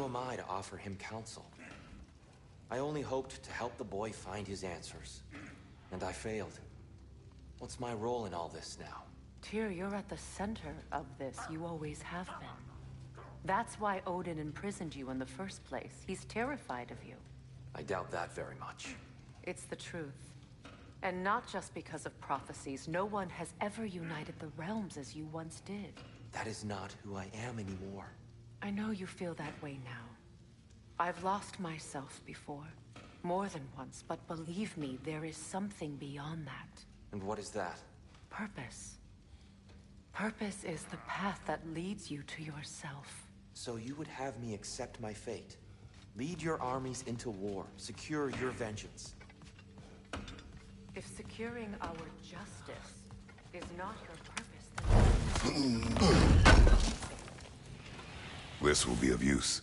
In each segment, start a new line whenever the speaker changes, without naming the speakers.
who am I to offer him counsel? I only hoped to help the boy find his answers. And I failed. What's my role in all this now?
Tyr, you're at the center of this. You always have been. That's why Odin imprisoned you in the first place. He's terrified of you.
I doubt that very much.
It's the truth. And not just because of prophecies. No one has ever united the realms as you once did.
That is not who I am anymore.
I know you feel that way now. I've lost myself before. More than once, but believe me, there is something beyond that.
And what is that?
Purpose. Purpose is the path that leads you to yourself.
So you would have me accept my fate? Lead your armies into war, secure your vengeance.
If securing our justice is not your purpose, then...
This will be of use.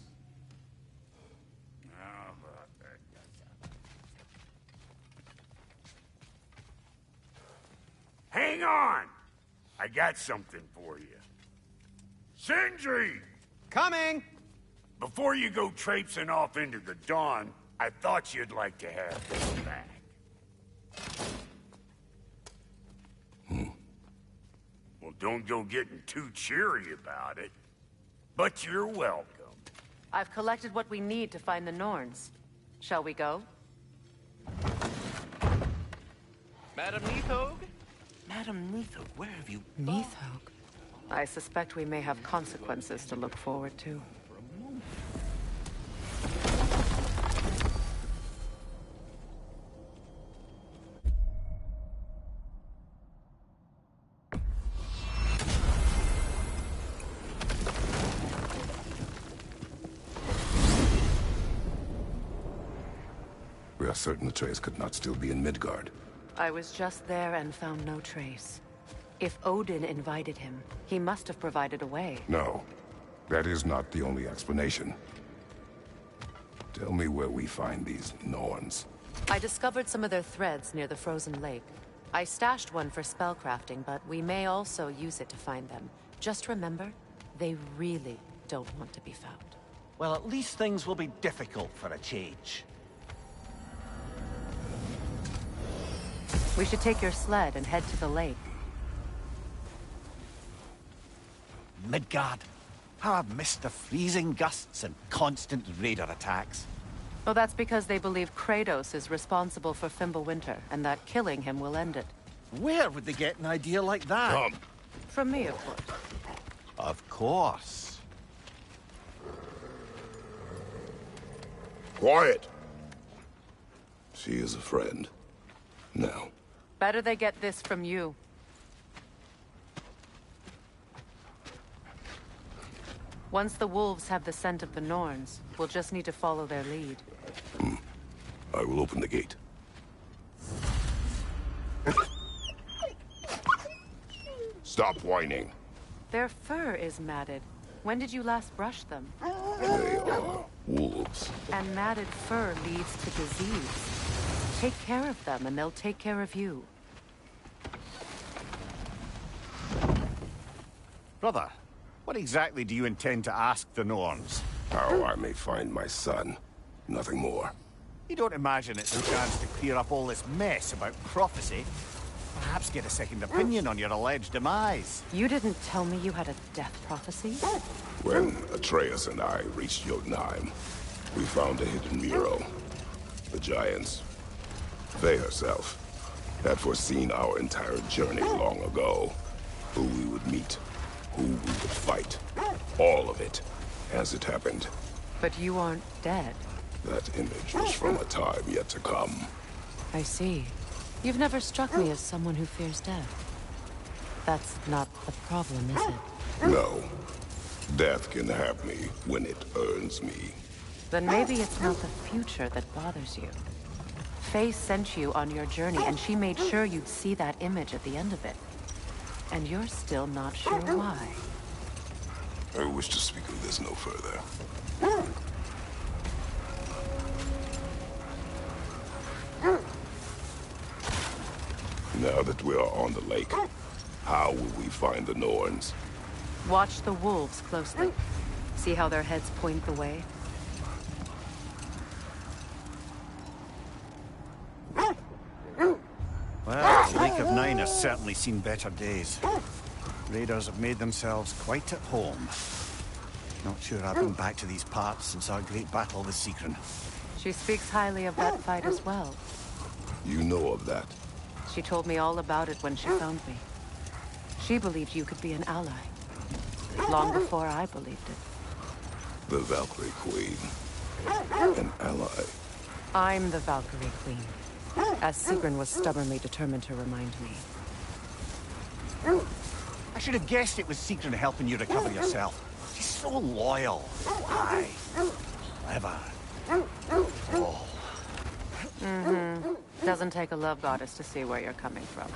Hang on! I got something for you. Sindri!
Coming!
Before you go traipsing off into the dawn, I thought you'd like to have this back. Well, don't go getting too cheery about it. But you're welcome.
I've collected what we need to find the Norns. Shall we go?
Madam Neathog? Madam Neathog, where have you...
Neathog? I suspect we may have consequences to look forward to.
We are certain the trace could not still be in Midgard.
I was just there and found no trace. If Odin invited him, he must have provided a way.
No, that is not the only explanation. Tell me where we find these Norns.
I discovered some of their threads near the frozen lake. I stashed one for spellcrafting, but we may also use it to find them. Just remember, they really don't want to be found.
Well, at least things will be difficult for a change.
We should take your sled and head to the lake.
Midgard. How I've missed the freezing gusts and constant raider attacks.
Oh, that's because they believe Kratos is responsible for Fimbulwinter, and that killing him will end it.
Where would they get an idea like that?
Come.
From me, of course.
Of course.
Quiet! She is a friend. Now.
Better they get this from you. Once the wolves have the scent of the Norns, we'll just need to follow their lead.
I will open the gate. Stop whining.
Their fur is matted. When did you last brush them?
They are wolves.
And matted fur leads to disease. Take care of them, and they'll take care of you.
Brother, what exactly do you intend to ask the Norns?
How I may find my son. Nothing more.
You don't imagine it's a chance to clear up all this mess about prophecy? Perhaps get a second opinion on your alleged demise.
You didn't tell me you had a death prophecy?
When Atreus and I reached Jotunheim, we found a hidden mural. The giants, they herself, had foreseen our entire journey long ago. Who we would meet, who we would fight. All of it, as it happened.
But you aren't dead.
That image was from a time yet to come.
I see. You've never struck me as someone who fears death. That's not the problem, is it?
No. Death can have me when it earns me.
Then maybe it's not the future that bothers you. Faye sent you on your journey, and she made sure you'd see that image at the end of it. And you're still not sure why.
I wish to speak of this no further. Now that we are on the lake, how will we find the Norns?
Watch the wolves closely. See how their heads point the way?
9 has certainly seen better days. Raiders have made themselves quite at home. Not sure I've been back to these parts since our great battle with Seekron.
She speaks highly of that fight as well.
You know of that?
She told me all about it when she found me. She believed you could be an ally. Long before I believed it.
The Valkyrie Queen. An ally.
I'm the Valkyrie Queen. As Seekron was stubbornly determined to remind me.
I should have guessed it was Seekron helping you recover yourself. She's so loyal. Why? Clever. Oh.
Doesn't take a love goddess to see where you're coming from.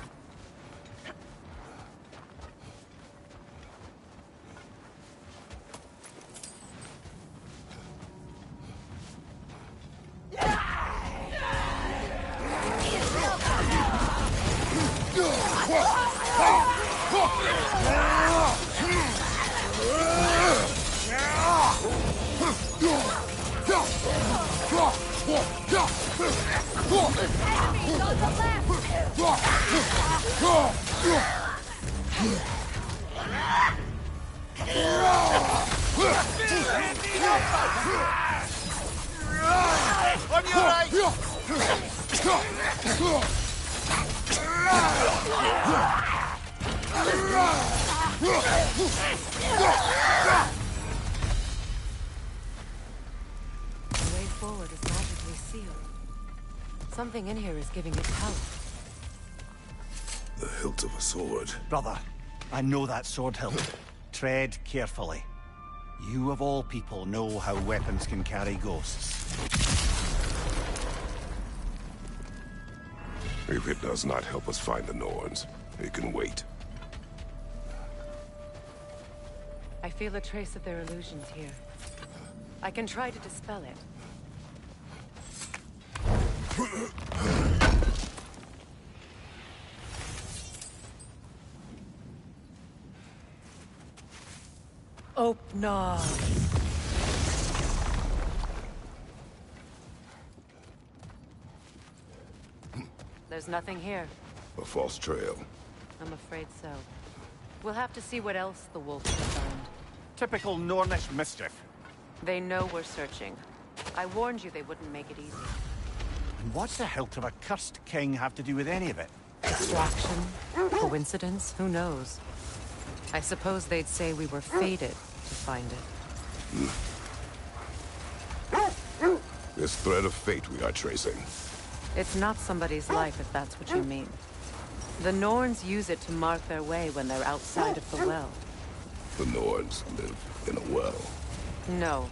On your right!
The way forward is magically sealed. Something in here is giving it power.
The hilt of a sword.
Brother, I know that sword hilt. Tread carefully. You of all people know how weapons can carry ghosts.
If it does not help us find the Norns, it can wait.
I feel a trace of their illusions here. I can try to dispel it. Open. There's nothing here.
A false trail.
I'm afraid so. We'll have to see what else the wolves have found.
Typical Nornish mischief.
They know we're searching. I warned you they wouldn't make it easy.
And what's the hilt of a cursed king have to do with any of it?
Distraction? Coincidence? Who knows? I suppose they'd say we were fated to find it.
This thread of fate we are tracing.
It's not somebody's life, if that's what you mean. The Norns use it to mark their way when they're outside of the well.
The Norns live in a well.
No.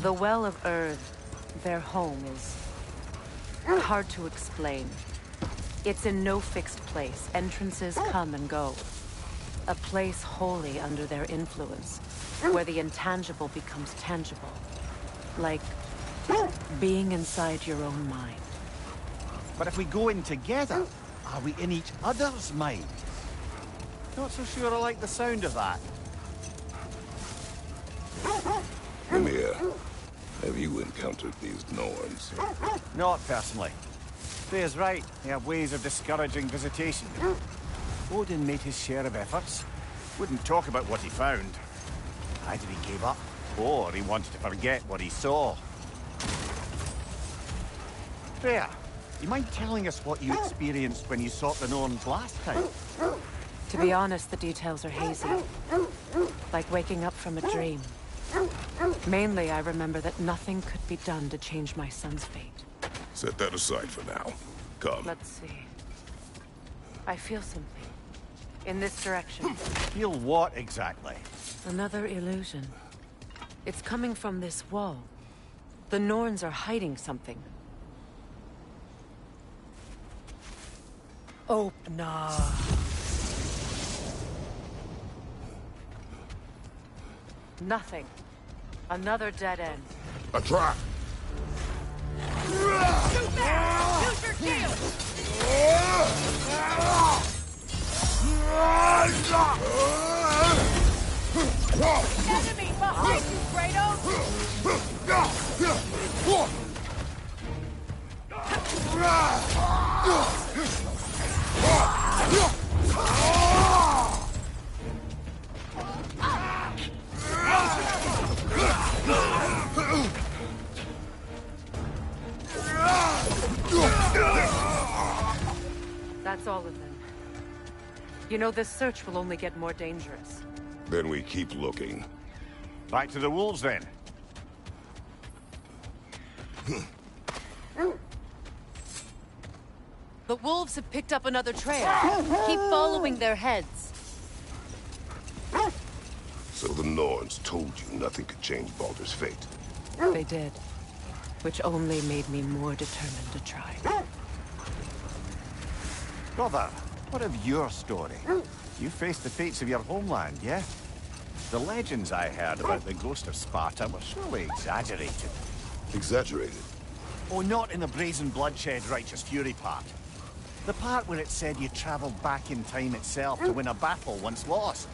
The Well of Earth, their home, is hard to explain. It's in no fixed place. Entrances come and go. A place wholly under their influence, where the intangible becomes tangible. Like being inside your own mind.
But if we go in together, are we in each other's mind? Not so sure I like the sound of that.
Mimir, have you encountered these Norns?
Not personally. Freya's right. They have ways of discouraging visitation. Odin made his share of efforts. Wouldn't talk about what he found. Either he gave up, or he wanted to forget what he saw. Freya, you mind telling us what you experienced when you sought the Norns last time?
To be honest, the details are hazy. Like waking up from a dream. Mainly, I remember that nothing could be done to change my son's fate.
Set that aside for now. Come.
Let's see. I feel something. In this direction.
Feel what exactly?
Another illusion. It's coming from this wall. The Norns are hiding something. Open up. Nothing. Another dead end.
A trap!
Shoot back! Use your shield! Enemy behind you, Kratos!
That's all of them. You know, this search will only get more dangerous.
Then we keep looking.
Back to the wolves, then.
The wolves have picked up another trail. Keep following their heads.
So the Norns told you nothing could change Baldur's fate.
They did. Which only made me more determined to try.
Brother, what of your story? You faced the fates of your homeland, yeah? The legends I heard about the ghost of Sparta were surely exaggerated.
Exaggerated?
Oh, not in the brazen bloodshed righteous fury part. The part where it said you traveled back in time itself to win a battle once lost.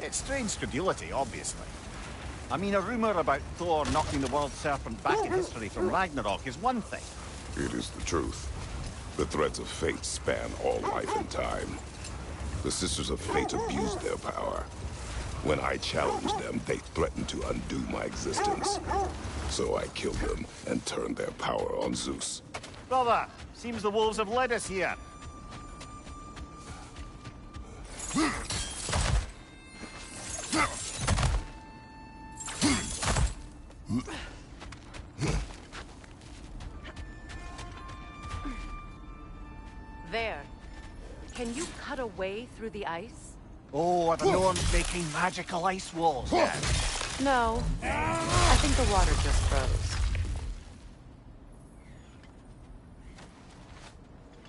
It's strange credulity, obviously. I mean, a rumor about Thor knocking the world serpent back in history from Ragnarok is one thing.
It is the truth. The threads of fate span all life and time. The Sisters of Fate abused their power. When I challenged them, they threatened to undo my existence. So I killed them and turned their power on Zeus.
Brother, seems the wolves have led us here.
There. Can you cut a way through the ice?
Oh, are the Norns making magical ice walls now?
No. I think the water just froze.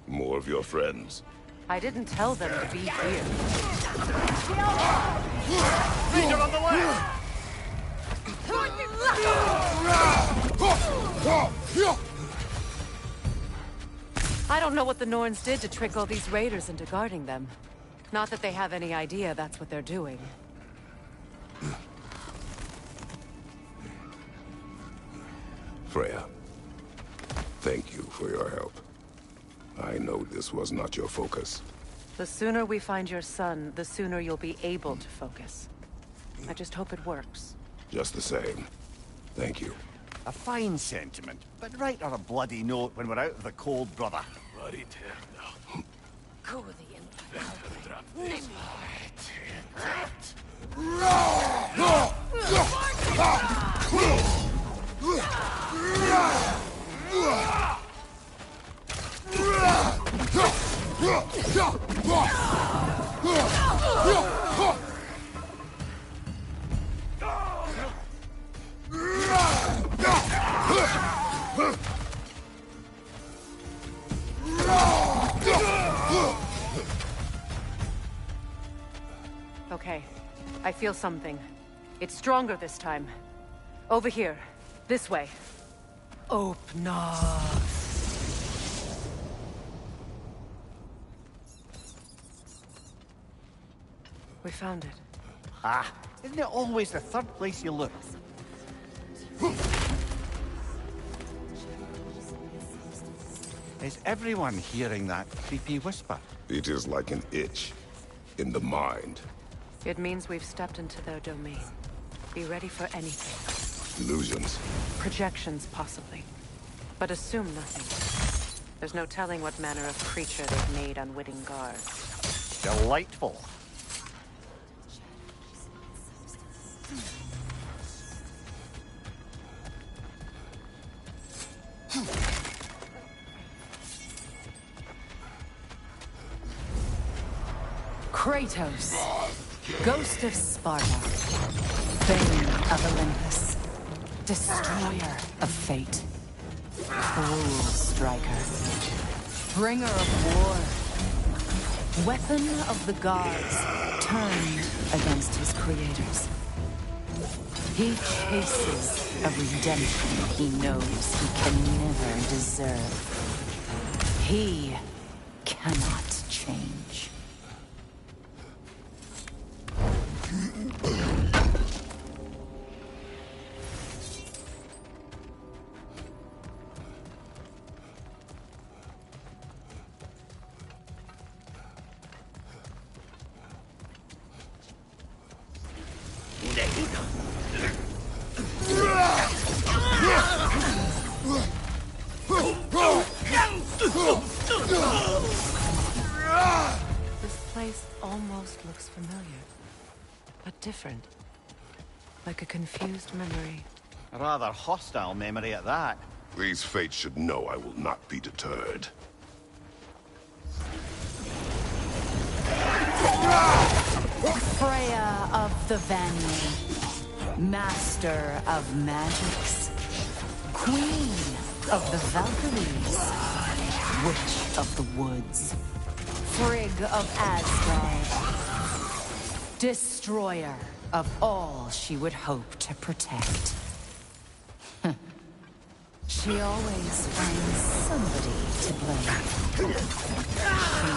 More of your friends.
I didn't tell them to be here.
Ranger on the left!
I don't know what the Norns did to trick all these raiders into guarding them. Not that they have any idea that's what they're doing.
Freya, thank you for your help. I know this was not your focus.
The sooner we find your son, the sooner you'll be able to focus. I just hope it works.
Just the same. Thank you.
A fine sentiment, but write on a bloody note when we're out of the cold, brother.
Okay. I feel something. It's stronger this time. Over here. This way. Opna. We found it.
Ah, isn't it always the third place you look? Is everyone hearing that creepy whisper?
It is like an itch in the mind.
It means we've stepped into their domain. Be ready for anything.
Illusions.
Projections, possibly. But assume nothing. There's no telling what manner of creature they've made unwitting guards.
Delightful.
Kratos, Ghost of Sparta, Bane of Olympus, Destroyer of Fate, Cruel Striker, Bringer of War, Weapon of the Gods, turned against his creators. He chases a redemption he knows he can never deserve. He cannot change.
This place almost looks familiar, but different. Like a confused memory.
A rather hostile memory at that.
These fates should know I will not be deterred.
Freya of the Vanir, Master of Magics, Queen of the Valkyries, Witch of the Woods, Frigg of Asgard, Destroyer of all she would hope to protect. She always finds somebody to blame. She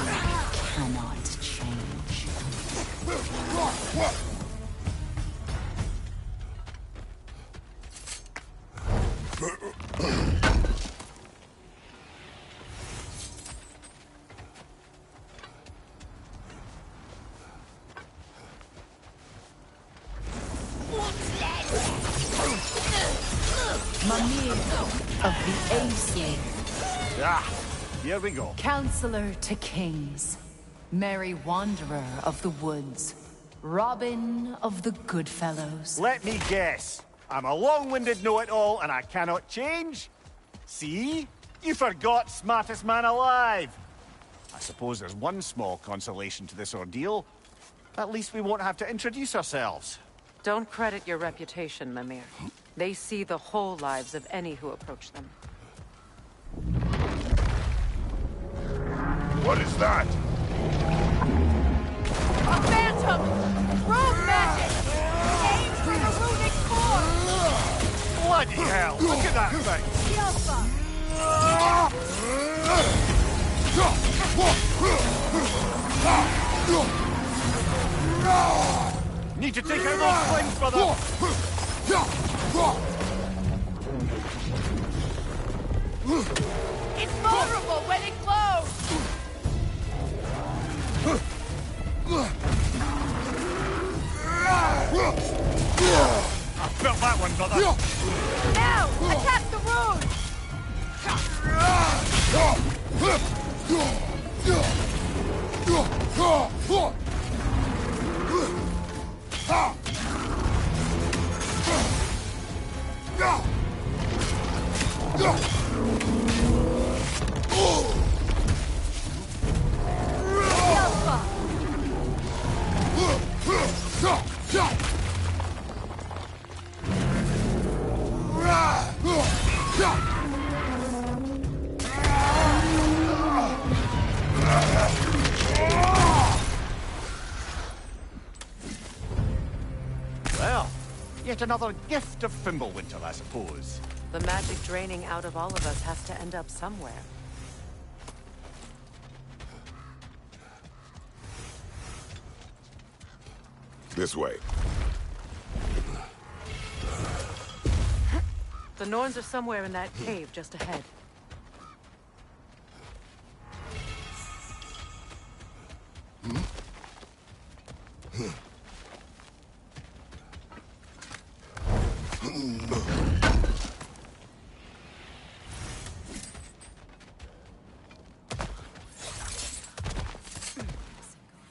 cannot change. Mimir of the Aesir.
Ah, here we go.
Counselor to kings, merry wanderer of the woods, Robin of the Goodfellows.
Let me guess. I'm a long-winded know-it-all and I cannot change? See? You forgot smartest man alive. I suppose there's one small consolation to this ordeal. At least we won't have to introduce ourselves.
Don't credit your reputation, Mimir. They see the whole lives of any who approach them.
What is that?
A phantom! Rune magic! Aim for the runic core!
Bloody hell! Look at that thing!
Yelpa!
Need to take out those flames, brother!
It's vulnerable when it glows!
I felt that one, brother!
Now! Attack the rune!
Well, yet another gift of Fimbulwinter, I suppose.
The magic draining out of all of us has to end up somewhere.
This way.
The Norns are somewhere in that cave just ahead.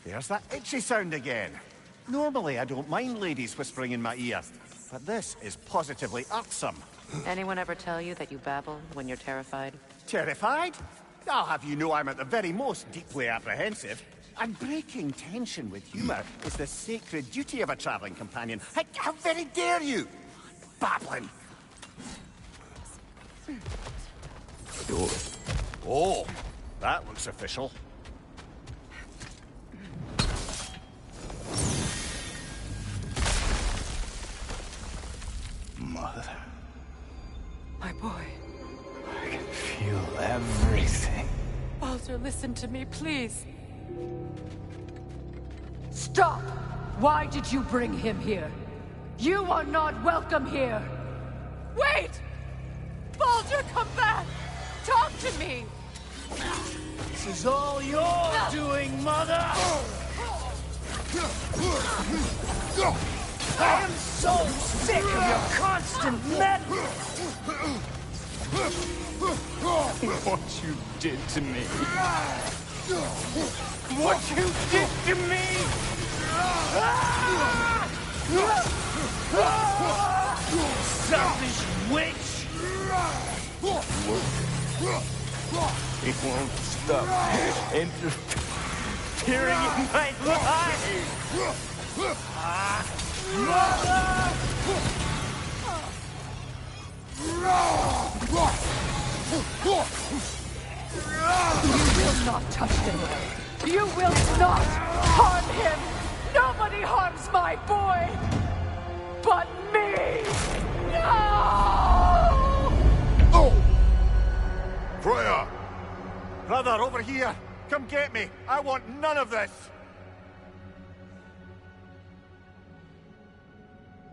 There's that itchy sound again. Normally, I don't mind ladies whispering in my ear, but this is positively irksome.
Anyone ever tell you that you babble when you're terrified?
Terrified? I'll have you know I'm at the very most deeply apprehensive. And breaking tension with humor is the sacred duty of a traveling companion. How very dare you? Babbling.
Door.
Oh, that looks official.
Mother,
My boy.
I can feel everything.
Baldur, listen to me, please.
Stop! Why did you bring him here? You are not welcome here!
Wait! Baldur, come back! Talk to me!
This is all your doing, Mother! I am so sick of your constant meddling! What you did to me.
What you did to me!
Selfish witch!
It won't stop interfering in my life!
You will not touch him. You will not harm him. Nobody harms my boy but me. No!
Oh! Freya!
Brother, over here! Come get me! I want none of this!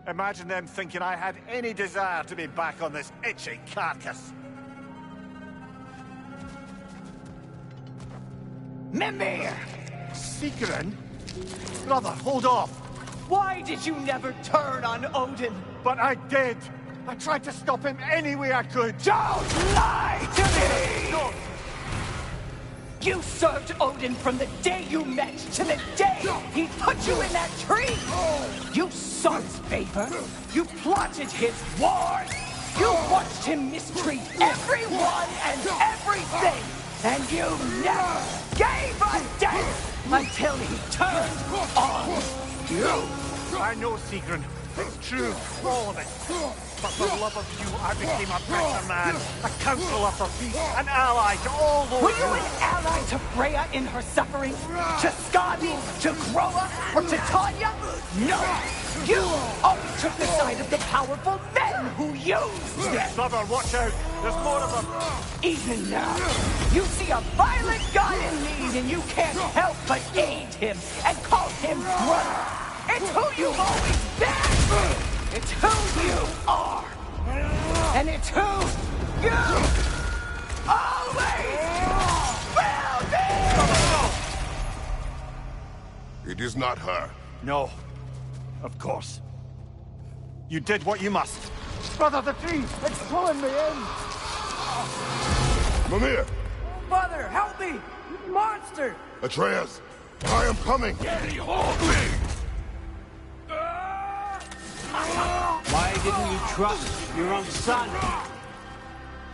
Imagine them thinking I had any desire to be back on this itchy carcass.
Mimir!
Sigrun? Brother, hold off!
Why did you never turn on Odin?
But I did! I tried to stop him any way I could!
Don't lie to me!
No!
You served Odin from the day you met to the day he put you in that tree! You sought his favor, you plotted his wars, you watched him mistreat everyone and everything, and you never gave a damn until he turned on you!
I know, Sigrun. It's true, all of it. But for love of you, I became a better man, a counselor for peace, an ally to all those...
Were you an ally to Freya in her suffering? To Skadi? To Groa? Or to Tanya? No! You always took the side of the powerful men who used them!
Brother, watch out! There's more of them!
Even now, you see a violent guy in need and you can't help but aid him and call him brother! It's who you've always been! It's who you are! And it's who you always will be!
It is not her.
No. Of course. You did what you must. Brother, the tree! It's pulling me in!
Mimir!
Mother, help me! Monster!
Atreus! I am coming!
Hold me!
Why didn't you trust your own son?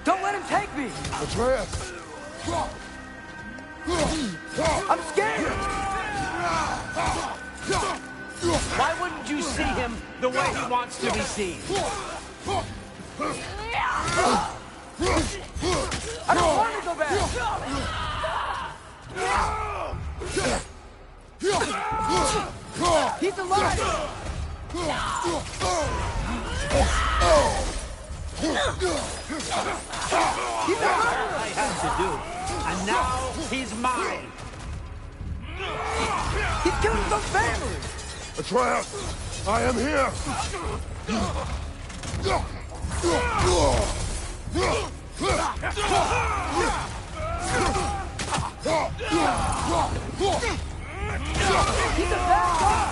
Don't let him take me!
Atreus!
I'm scared! Why wouldn't you see him the way he wants to be seen? I don't want to go back! He's alive! I had to do, and now he's mine. He's killing some family.
Atreus! I am here!
He's a bad guy.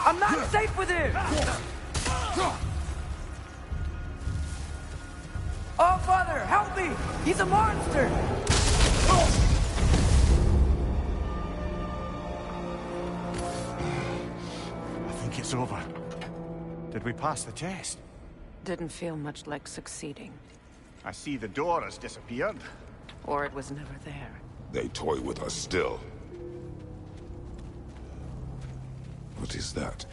I'm not safe with him! Oh, Father, help me! He's a monster!
I think it's over. Did we pass the test?
Didn't feel much like succeeding.
I see the door has disappeared.
Or it was never there.
They toy with us still. What is that?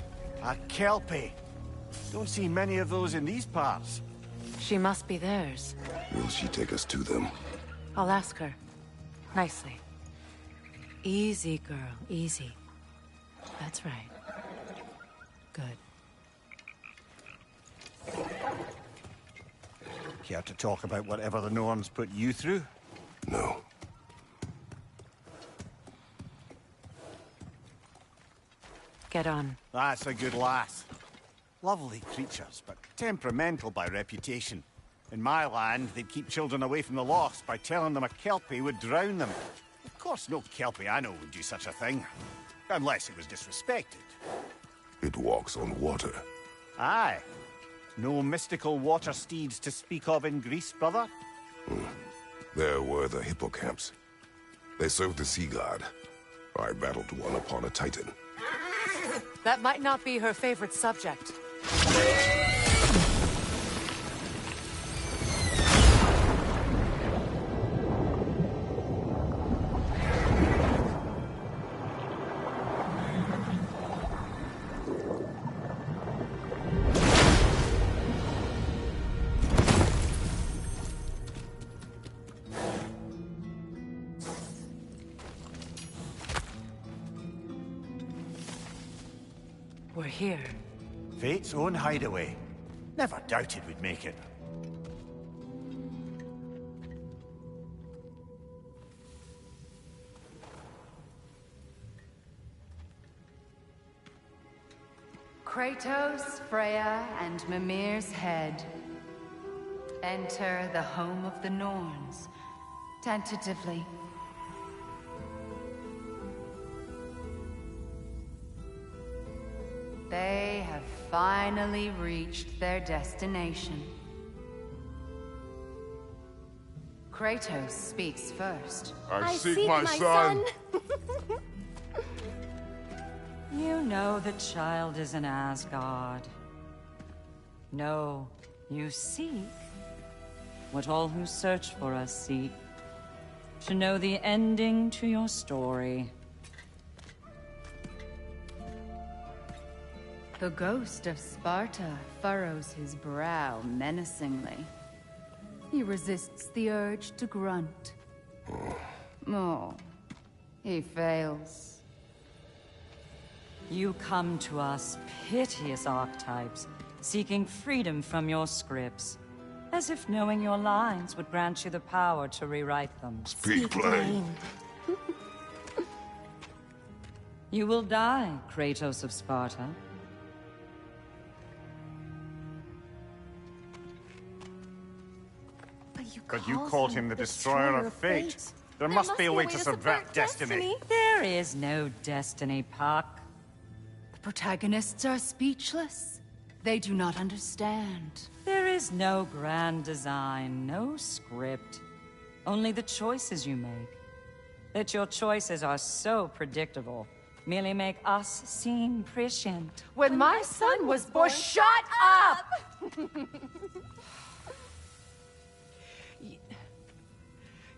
A Kelpie. Don't see many of those in these parts.
She must be theirs.
Will she take us to them?
I'll ask her. Nicely. Easy, girl. Easy. That's right. Good.
Care to talk about whatever the Norns put you through?
No.
Get on.
That's a good lass. Lovely creatures, but temperamental by reputation. In my land, they'd keep children away from the lochs by telling them a Kelpie would drown them. Of course, no Kelpie I know would do such a thing. Unless it was disrespected.
It walks on water.
Aye. No mystical water steeds to speak of in Greece, brother?
There were the hippocamps. They served the sea god. I battled one upon a titan.
That might not be her favorite subject. We're here.
Fate's own hideaway. Never doubted we'd make it.
Kratos, Freya, and Mimir's head. Enter the home of the Norns. Tentatively. They have finally reached their destination. Kratos speaks first.
I seek my son!
You know the child is in Asgard. No, you seek what all who search for us seek. To know the ending to your story.
The ghost of Sparta furrows his brow menacingly. He resists the urge to grunt. Oh, he fails.
You come to us, piteous archetypes, seeking freedom from your scripts. As if knowing your lines would grant you the power to rewrite them.
Speak plain.
You will die, Kratos of Sparta.
But you called him the Destroyer of Fate. There must be a way to subvert destiny.
There is no destiny, Puck.
The protagonists are speechless. They do not understand.
There is no grand design, no script. Only the choices you make. That your choices are so predictable, merely make us seem prescient.
When my son was born, shut up!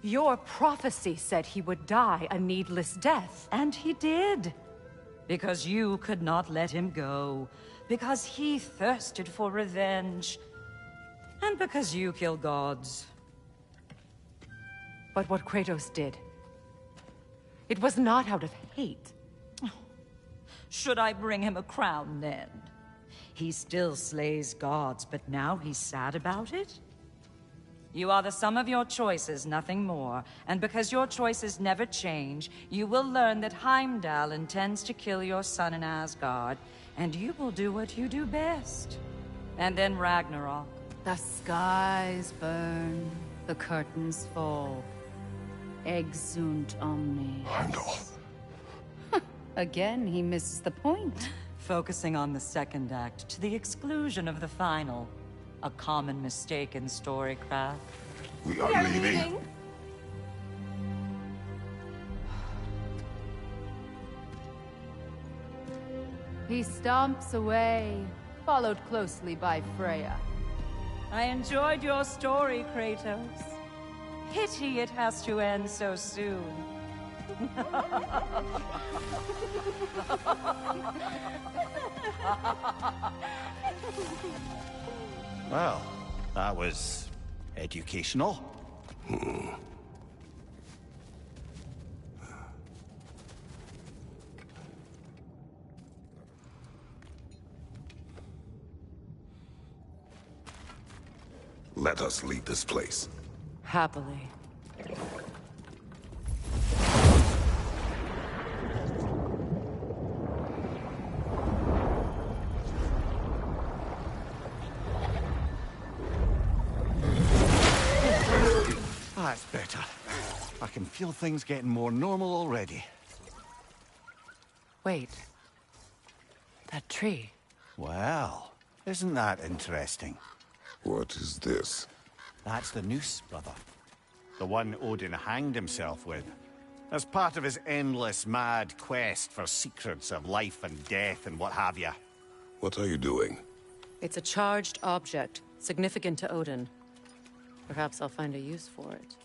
Your prophecy said he would die a needless death.
And he did. Because you could not let him go. Because he thirsted for revenge. And because you kill gods.
But what Kratos did, it was not out of hate.
Should I bring him a crown then? He still slays gods, but now he's sad about it? You are the sum of your choices, nothing more. And because your choices never change, you will learn that Heimdall intends to kill your son in Asgard, and you will do what you do best. And then Ragnarok.
The skies burn, the curtains fall. Exunt omnes.
Heimdall.
Again, he misses the point.
Focusing on the second act to the exclusion of the final. A common mistake in storycraft.
We are leaving.
He stomps away, followed closely by Freya.
I enjoyed your story, Kratos. Pity it has to end so soon.
Well, that was educational.
Let us leave this place.
Happily.
That's better. I can feel things getting more normal already.
Wait. That tree.
Well, Isn't that interesting?
What is this?
That's the noose, brother. The one Odin hanged himself with. As part of his endless, mad quest for secrets of life and death and what have you.
What are you doing?
It's a charged object, significant to Odin. Perhaps I'll find a use for it.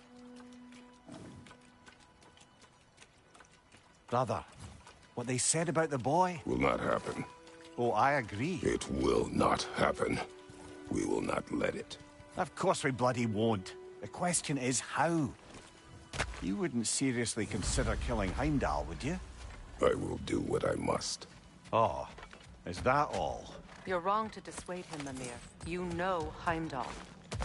Brother, what they said about the boy?
Will not happen.
Oh, I agree.
It will not happen. We will not let it.
Of course we bloody won't. The question is how? You wouldn't seriously consider killing Heimdall, would you?
I will do what I must.
Oh, is that all?
You're wrong to dissuade him, Mimir. You know Heimdall.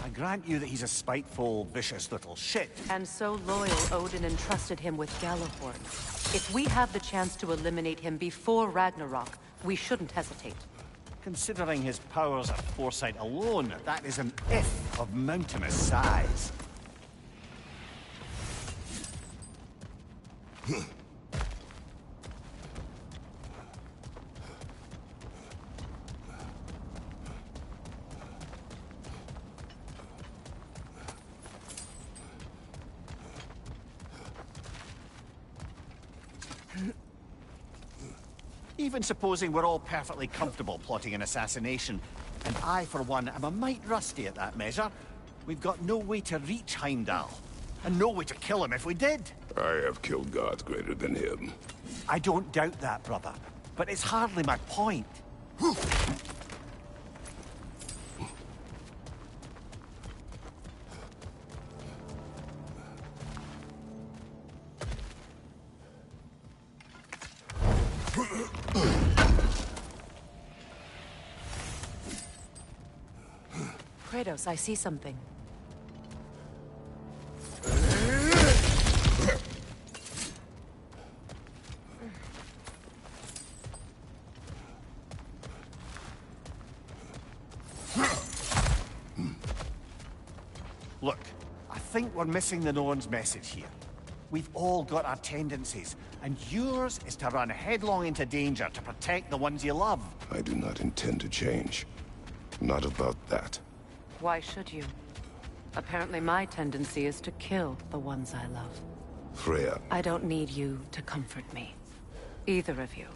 I grant you that he's a spiteful, vicious little shit.
And so loyal, Odin entrusted him with Galahorn. If we have the chance to eliminate him before Ragnarok, we shouldn't hesitate.
Considering his powers of foresight alone, that is an if of mountainous size. Even supposing we're all perfectly comfortable plotting an assassination, and I, for one, am a mite rusty at that measure, we've got no way to reach Heimdall, and no way to kill him if we did.
I have killed gods greater than him.
I don't doubt that, brother, but it's hardly my point.
Kratos, I see something.
Look, I think we're missing the Norn's message here. We've all got our tendencies, and yours is to run headlong into danger to protect the ones you love.
I do not intend to change. Not about that.
Why should you? Apparently my tendency is to kill the ones I love.
Freya,
I don't need you to comfort me. Either of you.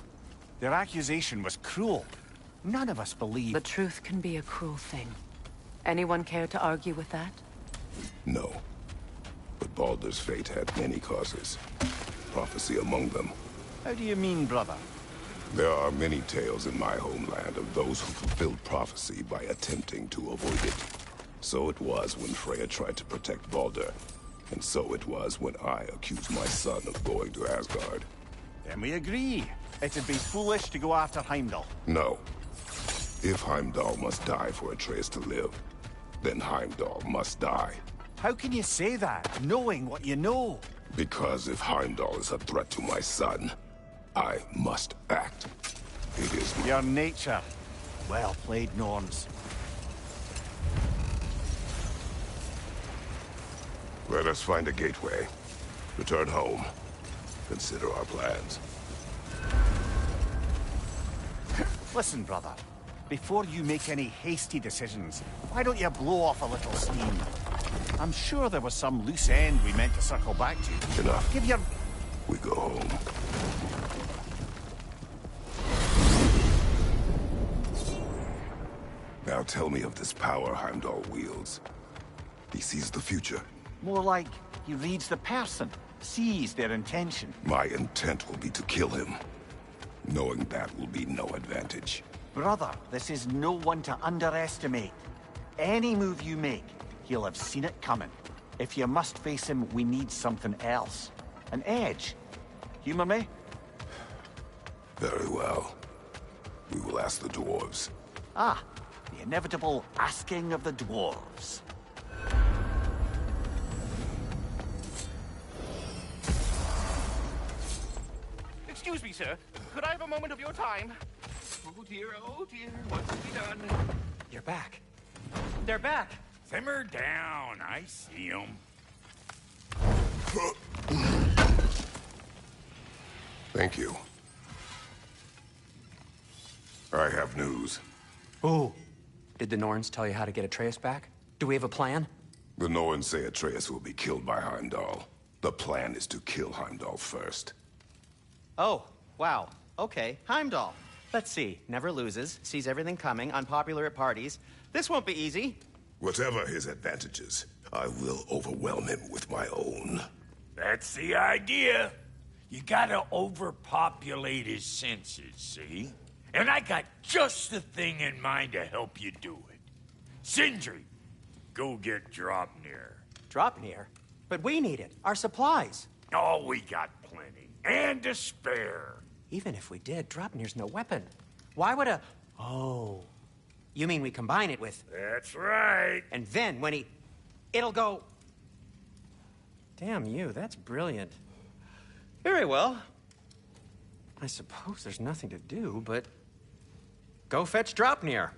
Their accusation was cruel. None of us believe...
The truth can be a cruel thing. Anyone care to argue with that?
no. But Baldur's fate had many causes. Prophecy among them.
How do you mean, brother?
There are many tales in my homeland of those who fulfilled prophecy by attempting to avoid it. So it was when Freya tried to protect Baldur. And so it was when I accused my son of going to Asgard.
Then we agree. It'd be foolish to go after Heimdall.
No. If Heimdall must die for Atreus to live, then Heimdall must die.
How can you say that, knowing what you know?
Because if Heimdall is a threat to my son, I must act. It is my...
Your nature. Well played, Norns.
Let us find a gateway. Return home. Consider our plans.
Listen, brother. Before you make any hasty decisions, why don't you blow off a little steam? I'm sure there was some loose end we meant to circle back to.
Enough.
Give your...
We go home. Now tell me of this power Heimdall wields. He sees the future.
More like he reads the person, sees their intention.
My intent will be to kill him. Knowing that will be no advantage.
Brother, this is no one to underestimate. Any move you make, he'll have seen it coming. If you must face him, we need something else. An edge. Humor me?
Very well. We will ask the dwarves.
Ah, the inevitable asking of the dwarves.
Excuse me, sir. Could I have a moment of your time? Oh dear, what's to be done?
You're back.
They're back.
Simmer down. I see them.
Thank you. I have news.
Oh,
Did the Norns tell you how to get Atreus back? Do we have a plan?
The Norns say Atreus will be killed by Heimdall. The plan is to kill Heimdall first.
Oh, wow. Okay, Heimdall. Let's see. Never loses, sees everything coming, unpopular at parties. This won't be easy.
Whatever his advantages, I will overwhelm him with my own.
That's the idea. You gotta overpopulate his senses, see? And I got just the thing in mind to help you do it. Sindri, go get Draupnir.
Draupnir? But we need it. Our supplies.
Oh, we got plenty. And to spare.
Even if we did, Draupnir's no weapon. Why would a... Oh. You mean we combine it with...
That's right.
And then when he... It'll go... Damn you, that's brilliant. Very well. I suppose there's nothing to do, but... Go fetch Draupnir.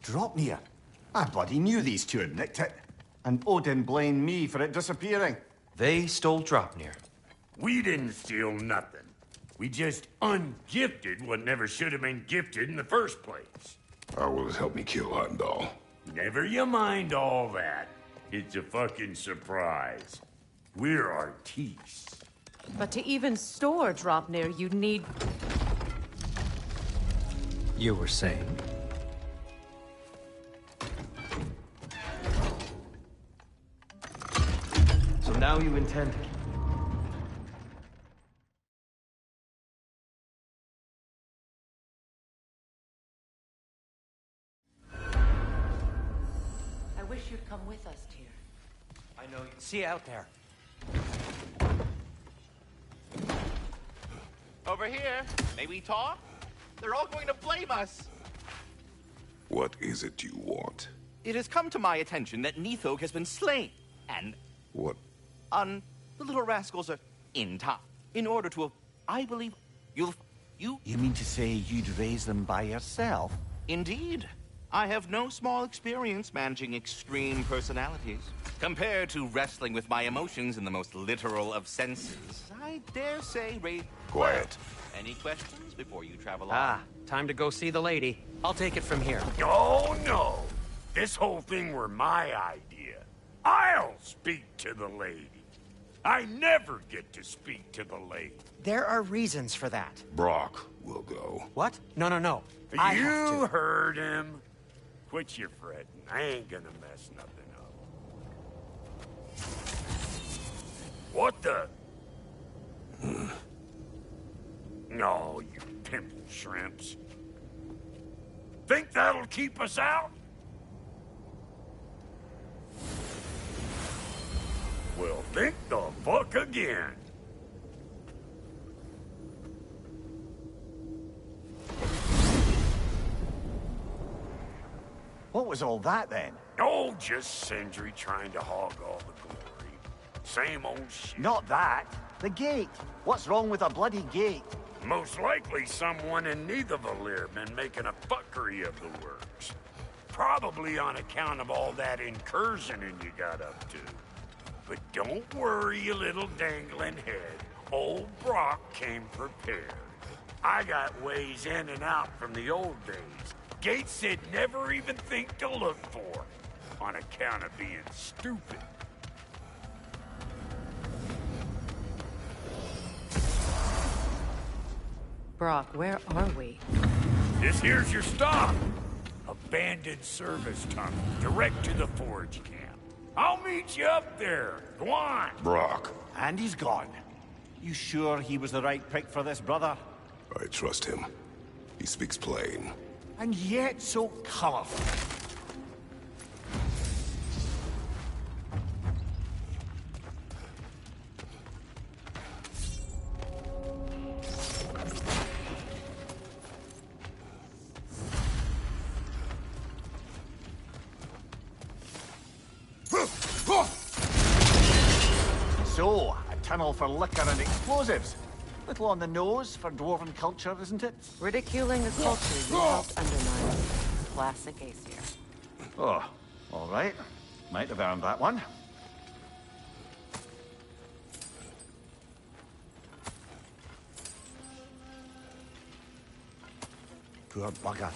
Draupnir? I bloody knew these two had nicked it. And Odin blamed me for it disappearing.
They stole Draupnir.
We didn't steal nothing. We just ungifted what never should have been gifted in the first place.
How will it help me kill Heimdall?
Never you mind all that. It's a fucking surprise. We're artistes.
But to even store Draupnir, you'd need...
You were saying? So now you intend to...
I wish you'd come with us, Tyr.
I know you. See you out there.
Over here. May we talk? They're all going to blame us.
What is it you want?
It has come to my attention that Nithog has been slain. And
What?
the little rascals are in time. In order to, I believe, you...
You mean to say you'd raise them by yourself?
Indeed. I have no small experience managing extreme personalities. Compared to wrestling with my emotions in the most literal of senses, I dare say,
Quiet.
Any questions before you travel on?
Ah, time to go see the lady. I'll take it from here.
Oh, no. This whole thing were my idea. I'll speak to the lady. I never get to speak to the lady.
There are reasons for that.
Brock will go.
What? No, no, no. I have
You
to.
heard him. Quit your fretting. I ain't gonna mess nothing up. What the? No, you pimple shrimps. Think that'll keep us out? Well, think the fuck again.
What was all that then?
Oh, just Sindri trying to hog all the glory. Same old shit.
Not that. The gate. What's wrong with a bloody gate?
Most likely someone in Nidavellir been making a fuckery of the works. Probably on account of all that incursioning you got up to. But don't worry, you little dangling head. Old Brock came prepared. I got ways in and out from the old days. Gates they'd never even think to look for, on account of being stupid.
Brock, where are we?
This here's your stop. Abandoned service tunnel, direct to the forge camp. I'll meet you up there. Go on.
Brock.
And he's gone. You sure he was the right pick for this, brother?
I trust him. He speaks plain.
And yet so colorful. So, a tunnel for liquor and explosives. Little on the nose for dwarven culture, isn't it?
Ridiculing a culture you helped undermine. Classic Aesir.
Oh, all right. Might have earned that one. Poor bugger.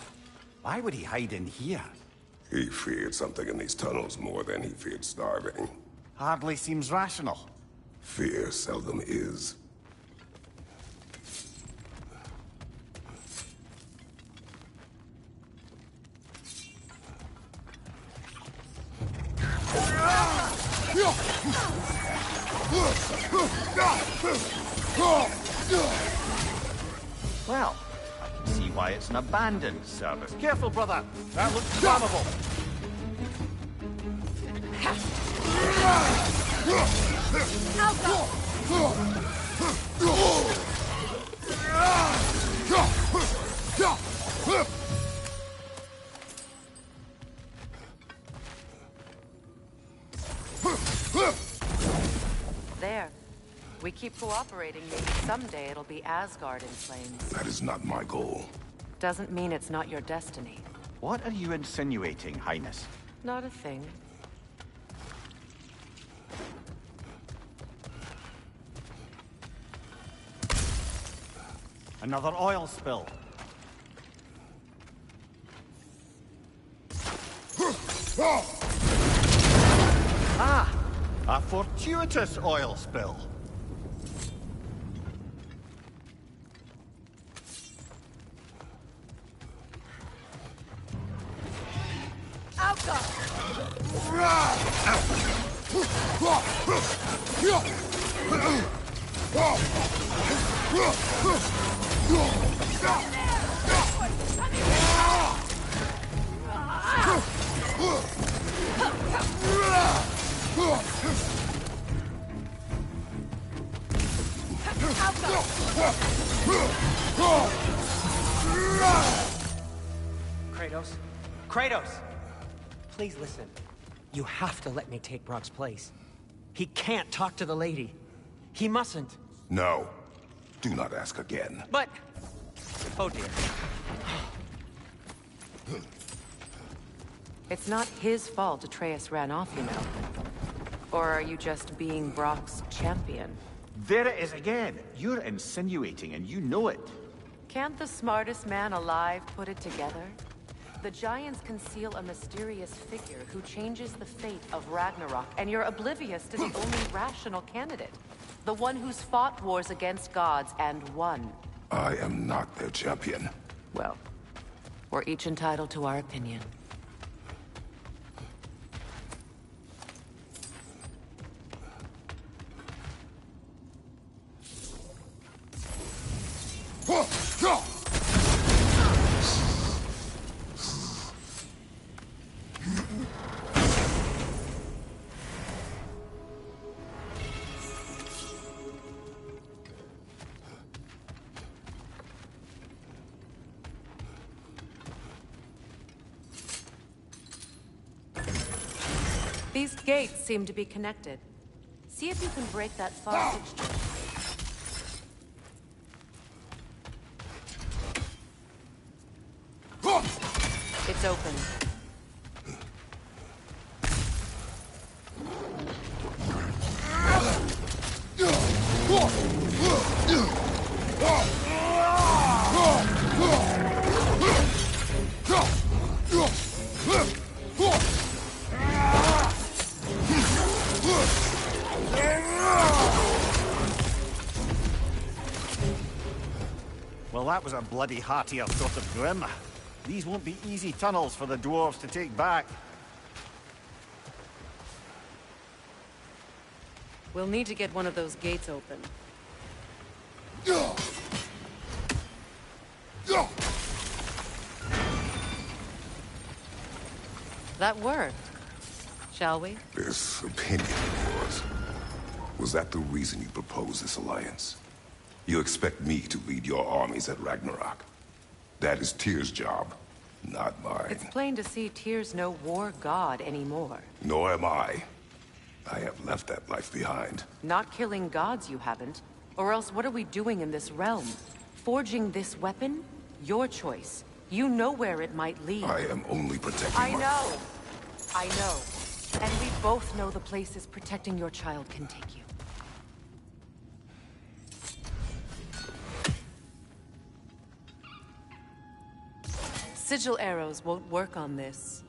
Why would he hide in here?
He feared something in these tunnels more than he feared starving.
Hardly seems rational.
Fear seldom is.
Well, I can see why it's an abandoned service. Careful, brother. That looks flammable.
There. We keep cooperating, maybe someday it'll be Asgard in flames.
That is not my goal.
Doesn't mean it's not your destiny.
What are you insinuating, Highness?
Not a thing.
Another oil spill. Ah! A fortuitous oil spill.
Kratos? Kratos! Please listen. You have to let me take Brock's place. He can't talk to the lady. He mustn't.
No. Do not ask again.
But... Oh dear.
It's not his fault Atreus ran off, you know. Or are you just being Brock's champion?
There it is again. You're insinuating and you know it.
Can't the smartest man alive put it together? The Giants conceal a mysterious figure who changes the fate of Ragnarok, and you're oblivious to the only rational candidate. The one who's fought wars against gods and won.
I am not their champion.
Well, we're each entitled to our opinion. These gates seem to be connected. See if you can break that far fixture. It's open.
Well, that was a bloody heartier sort of grim. These won't be easy tunnels for the dwarves to take back.
We'll need to get one of those gates open. That worked. Shall we?
This opinion of yours, was that the reason you proposed this alliance? You expect me to lead your armies at Ragnarok? That is Tyr's job, not mine.
It's plain to see Tyr's no war god anymore.
Nor am I. I have left that life behind.
Not killing gods, you haven't. Or else what are we doing in this realm? Forging this weapon? Your choice. You know where it might lead.
I am only protecting
I know. I know. And we both know the places protecting your child can take you. Sigil arrows won't work on this.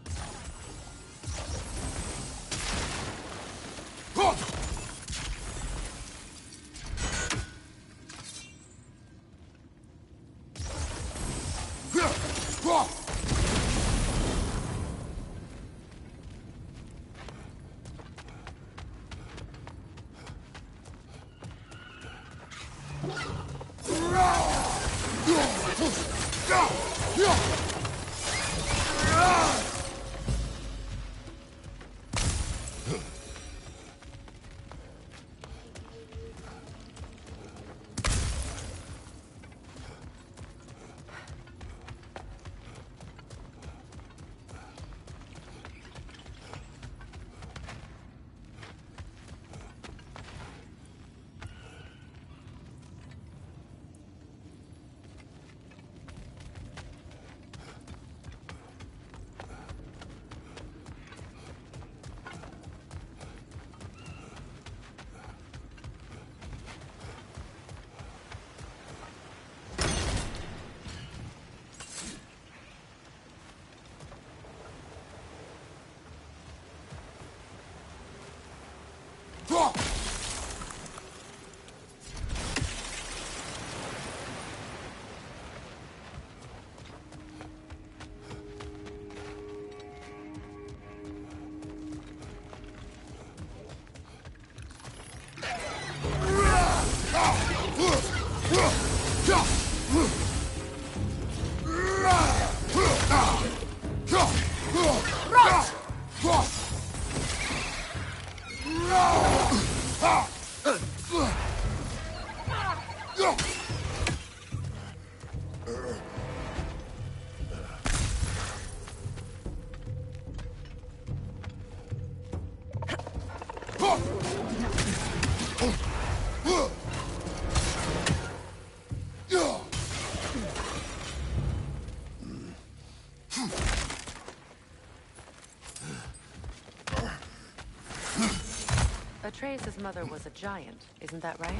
Atreus' mother was a giant, isn't that right?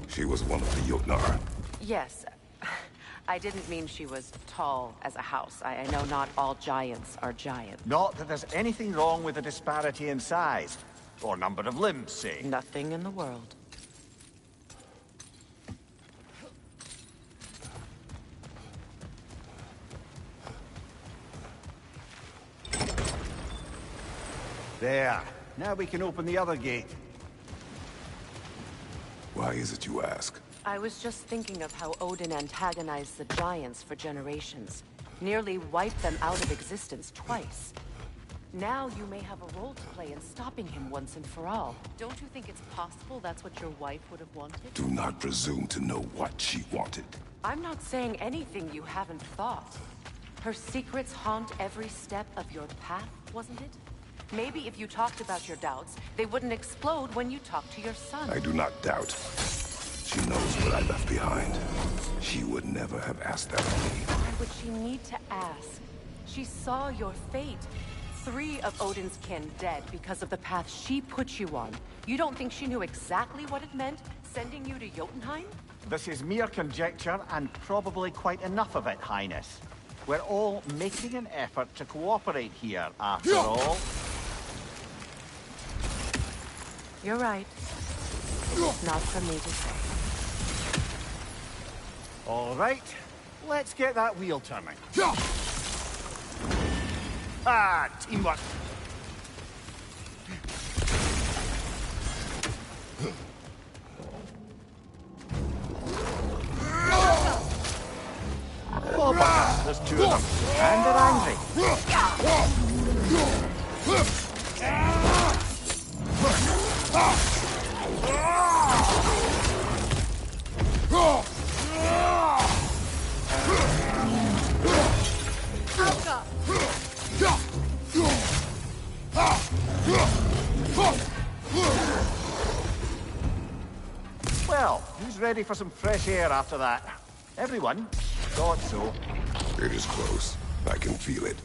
She was one of the Jotnar.
Yes. I didn't mean she was tall as a house. I know not all giants are giant.
Not that there's anything wrong with the disparity in size. Or number of limbs, say.
Nothing in the world.
There. Now we can open the other gate.
Why is it you ask?
I was just thinking of how Odin antagonized the giants for generations. Nearly wiped them out of existence twice. Now you may have a role to play in stopping him once and for all. Don't you think it's possible that's what your wife would have wanted?
Do not presume to know what she wanted.
I'm not saying anything you haven't thought. Her secrets haunt every step of your path, wasn't it? Maybe if you talked about your doubts, they wouldn't explode when you talked to your son.
I do not doubt. She knows what I left behind. She would never have asked that of me.
Why would she need to ask? She saw your fate. 3 of Odin's kin dead because of the path she put you on. You don't think she knew exactly what it meant, sending you to Jotunheim?
This is mere conjecture, and probably quite enough of it, Highness. We're all making an effort to cooperate here, after all.
You're right. It's not for me to say.
All right, let's get that wheel turning. Ah, teamwork. Oh, but there's 2 of them, and they're angry. Well, who's ready for some fresh air after that? Everyone? Thought so.
It is close. I can feel it.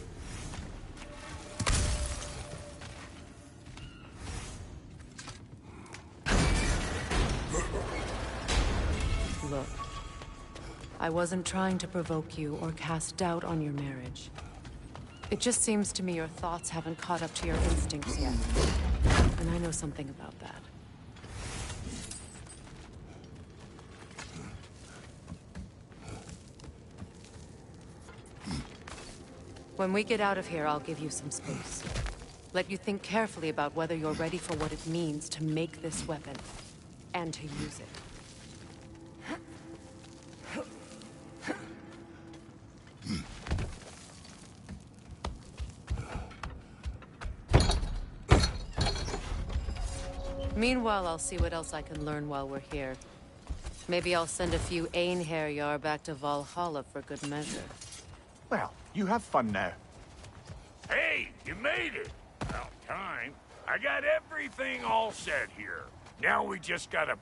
Look, I wasn't trying to provoke you or cast doubt on your marriage. It just seems to me your thoughts haven't caught up to your instincts yet. And I know something about that. When we get out of here, I'll give you some space. Let you think carefully about whether you're ready for what it means to make this weapon, and to use it. Meanwhile, I'll see what else I can learn while we're here. Maybe I'll send a few Einherjar back to Valhalla for good measure.
Well, you have fun now.
Hey, you made it! About time. I got everything all set here. Now we just gotta...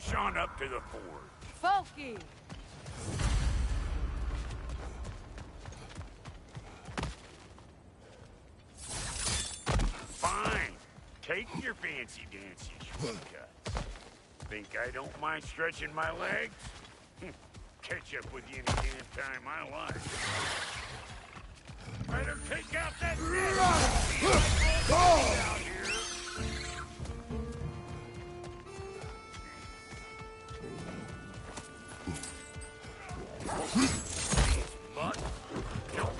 march on up to the fort.
Folky!
Fine. Take your fancy-dancy shortcuts. Think I don't mind stretching my legs? Catch up with you any damn time I like. Better take out that net! Out here. But don't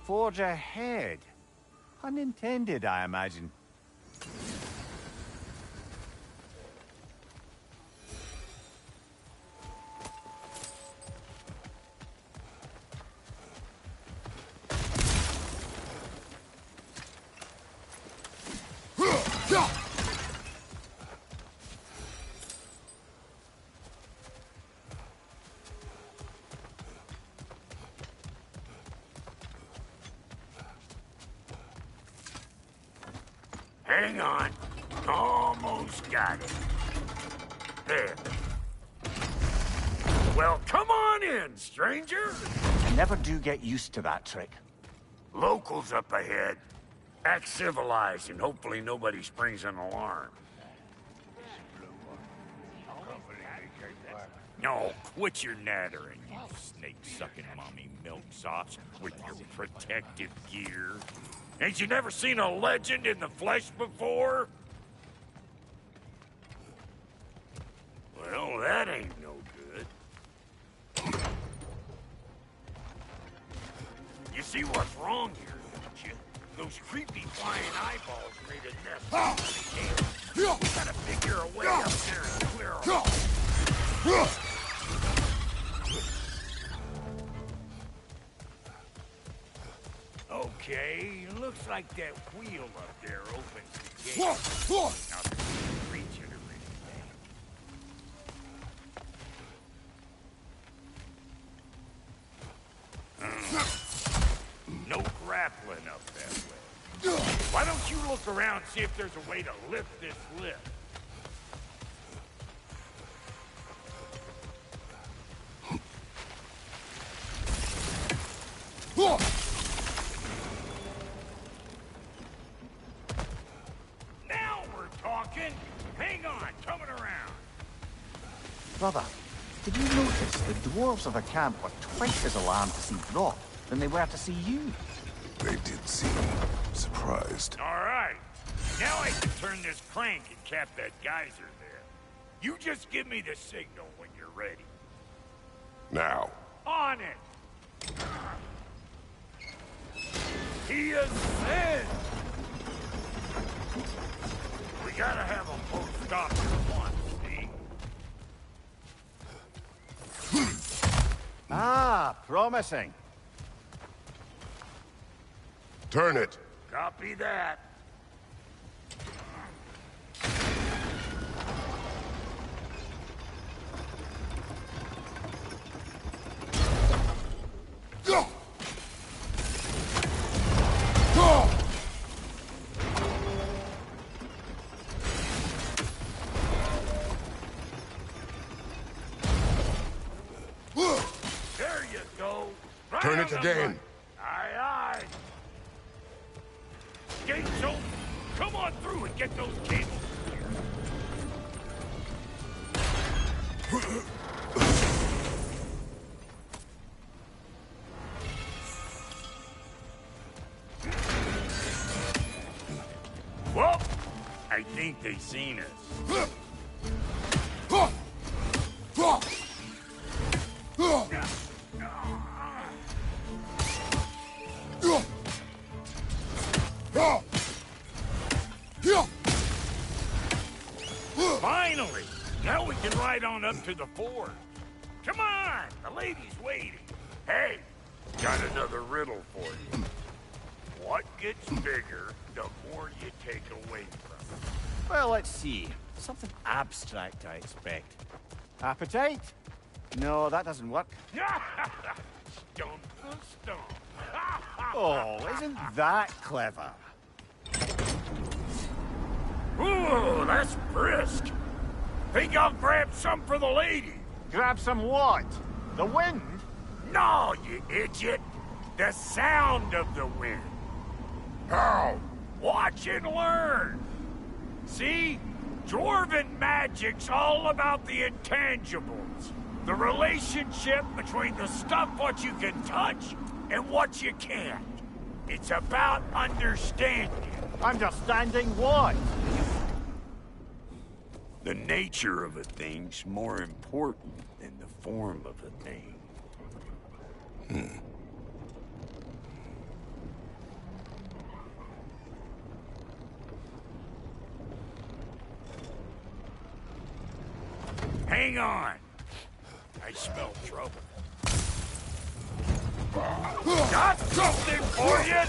Forge ahead. Unintended, I imagine.
Hang on. Almost got it. There. Well, come on in, stranger.
I never do get used to that trick.
Locals up ahead. Act civilized and hopefully nobody springs an alarm. No, quit your nattering, you snake-sucking mommy milksops with your protective gear. Ain't you never seen a legend in the flesh before? Well, that ain't no good. You see what's wrong here, don't you? Those creepy flying eyeballs made a nest. We gotta figure a way up there and clear them. Okay, looks like that wheel up there opens the gate. Now, reach it or anything. No grappling up that way. Why don't you look around and see if there's a way to lift this lift? Now we're talking. Hang on, coming around.
Brother, did you notice the dwarves of the camp were twice as alarmed to see Brock than they were to see you?
They did seem surprised.
All right. Now I can turn this crank and cap that geyser there. You just give me the signal when you're ready.
Now.
On it! He ascends! We gotta have them both stop at once, see?
Ah, promising.
Turn it.
Copy that.
Go! Go!
There you go. Right
Turn
on
it
the
again.
button. Aye, aye. Gates open. Come on through and get those cables. Well, I think they seen us. Finally! Now we can ride on up to the fort. Come on! The lady's waiting. Hey, got another riddle for you. What gets bigger the more you take away from it?
Well, let's see. Something abstract, I expect. Appetite? No, that doesn't work.
Stump the stump.
Oh, isn't that clever?
Ooh, that's brisk. Think I'll grab some for the lady.
Grab some what? The wind?
No, you idiot. The sound of the wind.
How?
Watch and learn. See? Dwarven magic's all about the intangibles. The relationship between the stuff what you can touch and what you can't. It's about understanding.
Understanding what?
The nature of a thing's more important than the form of a thing. Hang on. I smell trouble. Got something for you!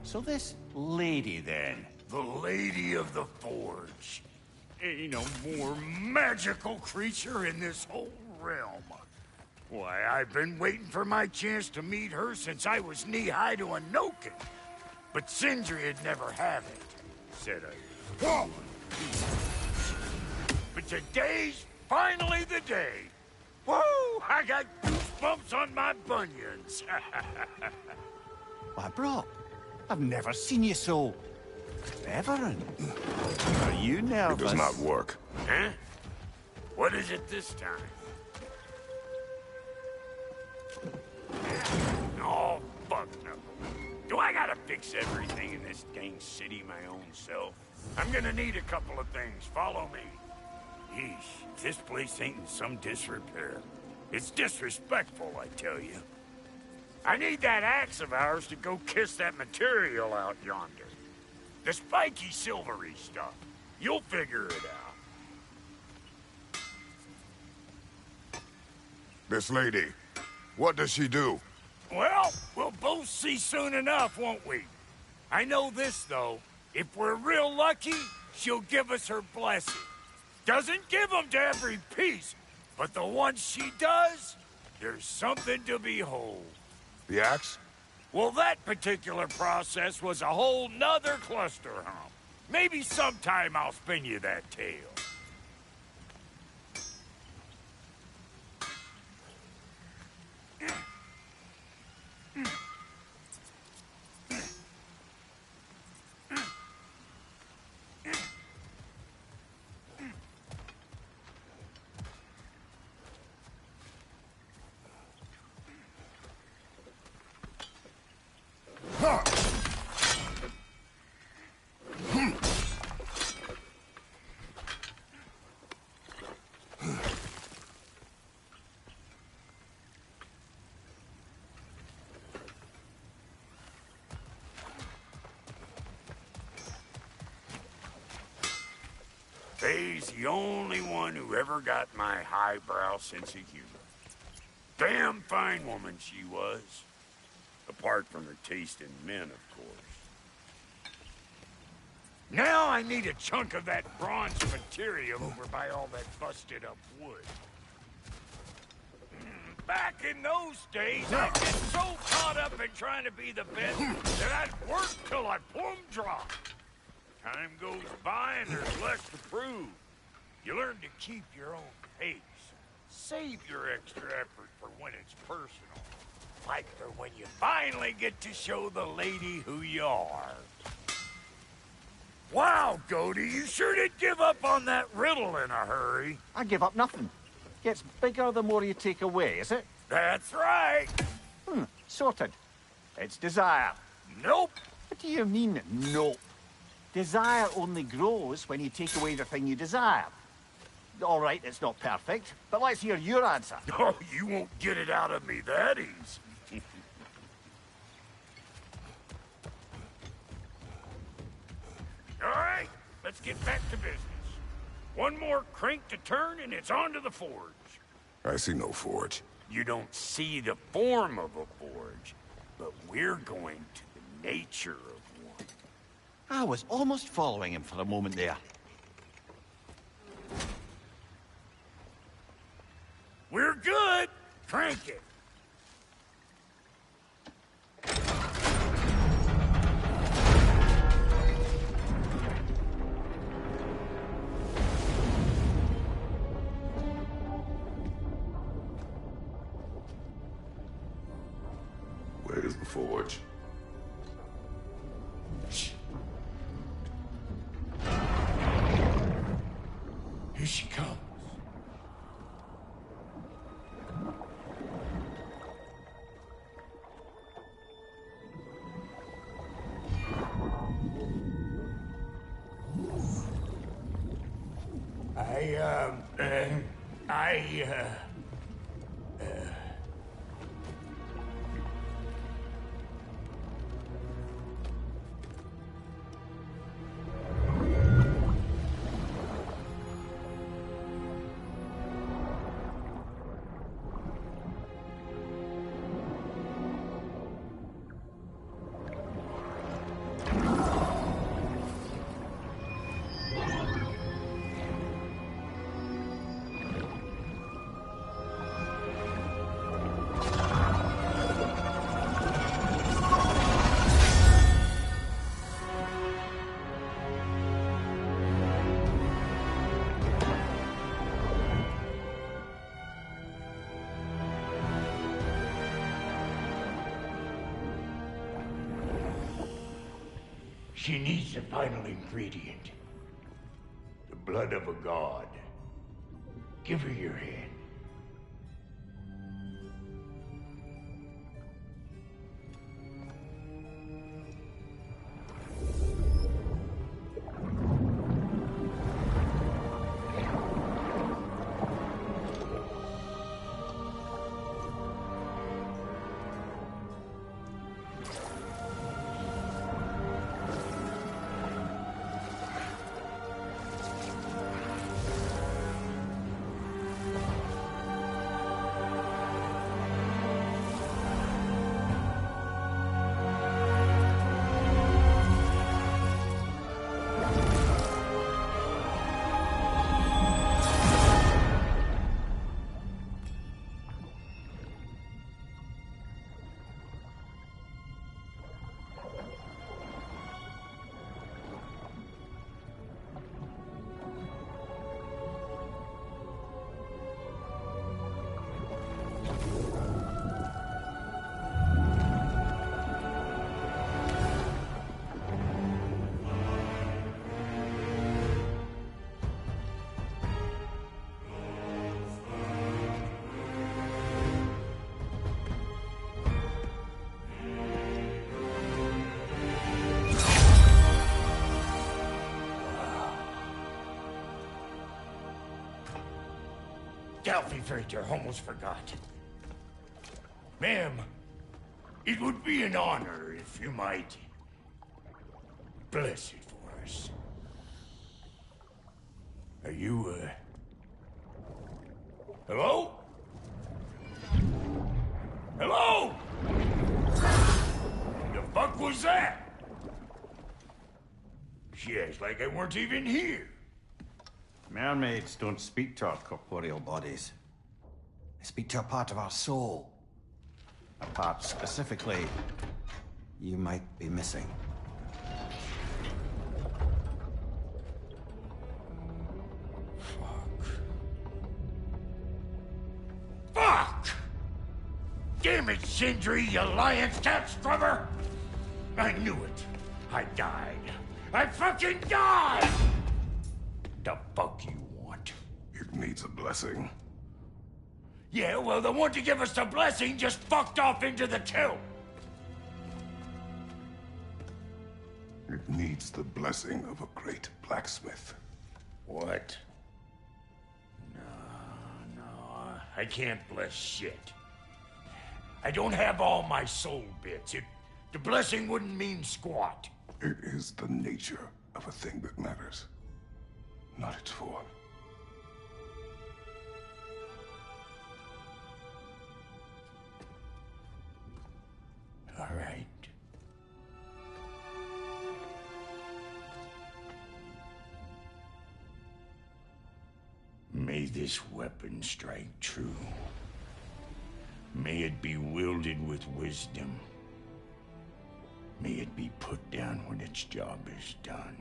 So this lady, then?
The Lady of the Forge. Ain't no more magical creature in this whole realm. Why, I've been waiting for my chance to meet her since I was knee-high to a Noken. But Sindri'd never have it. Said I... But today's finally the day. Woo! I got goosebumps on my bunions.
Why, bro, I've never seen you so... reverent. Are you nervous?
It does not work.
Huh? What is it this time? Oh, fuck no. Do I gotta fix everything in this dang city my own self? I'm gonna need a couple of things. Follow me. Yeesh, this place ain't in some disrepair. It's disrespectful, I tell you. I need that axe of ours to go kiss that material out yonder. The spiky, silvery stuff. You'll figure it out.
This lady, what does she do?
Well, we'll both see soon enough, won't we? I know this, though. If we're real lucky, she'll give us her blessing. Doesn't give them to every piece, but the ones she does, there's something to behold.
The axe?
Well, that particular process was a whole nother cluster hump. Maybe sometime I'll spin you that tale. Faye's the only one who ever got my highbrow sense of humor. Damn fine woman she was. Apart from her taste in men, of course. Now I need a chunk of that bronze material over by all that busted up wood. Back in those days, I'd get so caught up in trying to be the best that I'd work till I plumb dropped. Time goes by and there's less to prove. You learn to keep your own pace. Save your extra effort for when it's personal. Like for when you finally get to show the lady who you are. Wow, Goaty, you sure did give up on that riddle in a hurry.
I give up nothing. Gets bigger the more you take away, is it?
That's right.
Sorted. It's desire.
Nope.
What do you mean, nope? Desire only grows when you take away the thing you desire. All right, it's not perfect, but let's hear your answer.
Oh, you won't get it out of me that easy. All right, let's get back to business. One more crank to turn and it's on to the forge.
I see no forge.
You don't see the form of a forge, but we're going to the nature of one.
I was almost following him for a moment there.
We're good. Crank it.
Where's the forge?
Here she comes. She needs the final ingredient. The blood of a god. Give her your hand. Delphi Frater, almost forgot. Ma'am, it would be an honor if you might bless it for us. Are you, hello? Hello? The fuck was that? She acts like I weren't even here.
Mermaids don't speak to our corporeal bodies. They speak to a part of our soul. A part specifically you might be missing.
Fuck! Damn it, Sindri, you lion's cat scrubber! I knew it. I died. I fucking died! The fuck you want?
It needs a blessing.
Yeah, well, the one to give us the blessing just fucked off into the tomb.
It needs the blessing of a great blacksmith.
What? No, I can't bless shit. I don't have all my soul bits. The blessing wouldn't mean squat.
It is the nature of a thing that matters, not its form.
All right. May this weapon strike true. May it be wielded with wisdom. May it be put down when its job is done.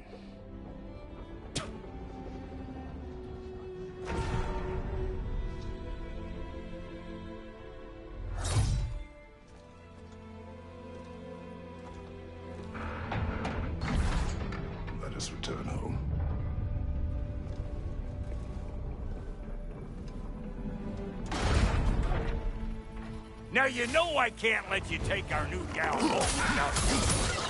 Let us return home.
Now you know I can't let you take our new gal home without you.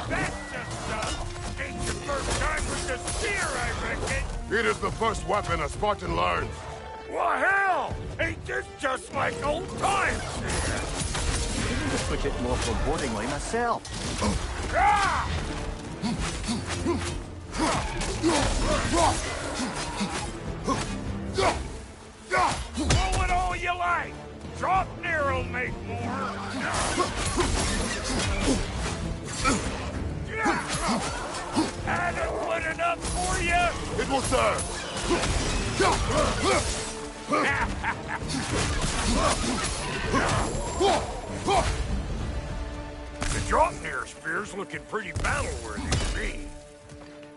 That's just, ain't your first time with the spear, I reckon.
It is the first weapon a Spartan learns.
Well, hell! Ain't this just like old times?
To put it more forebodingly myself.
Ah! Throw it all you like! Drop near'll make more! Adequate enough for you?
It will serve.
The drop-near spear's looking pretty battle-worthy to me.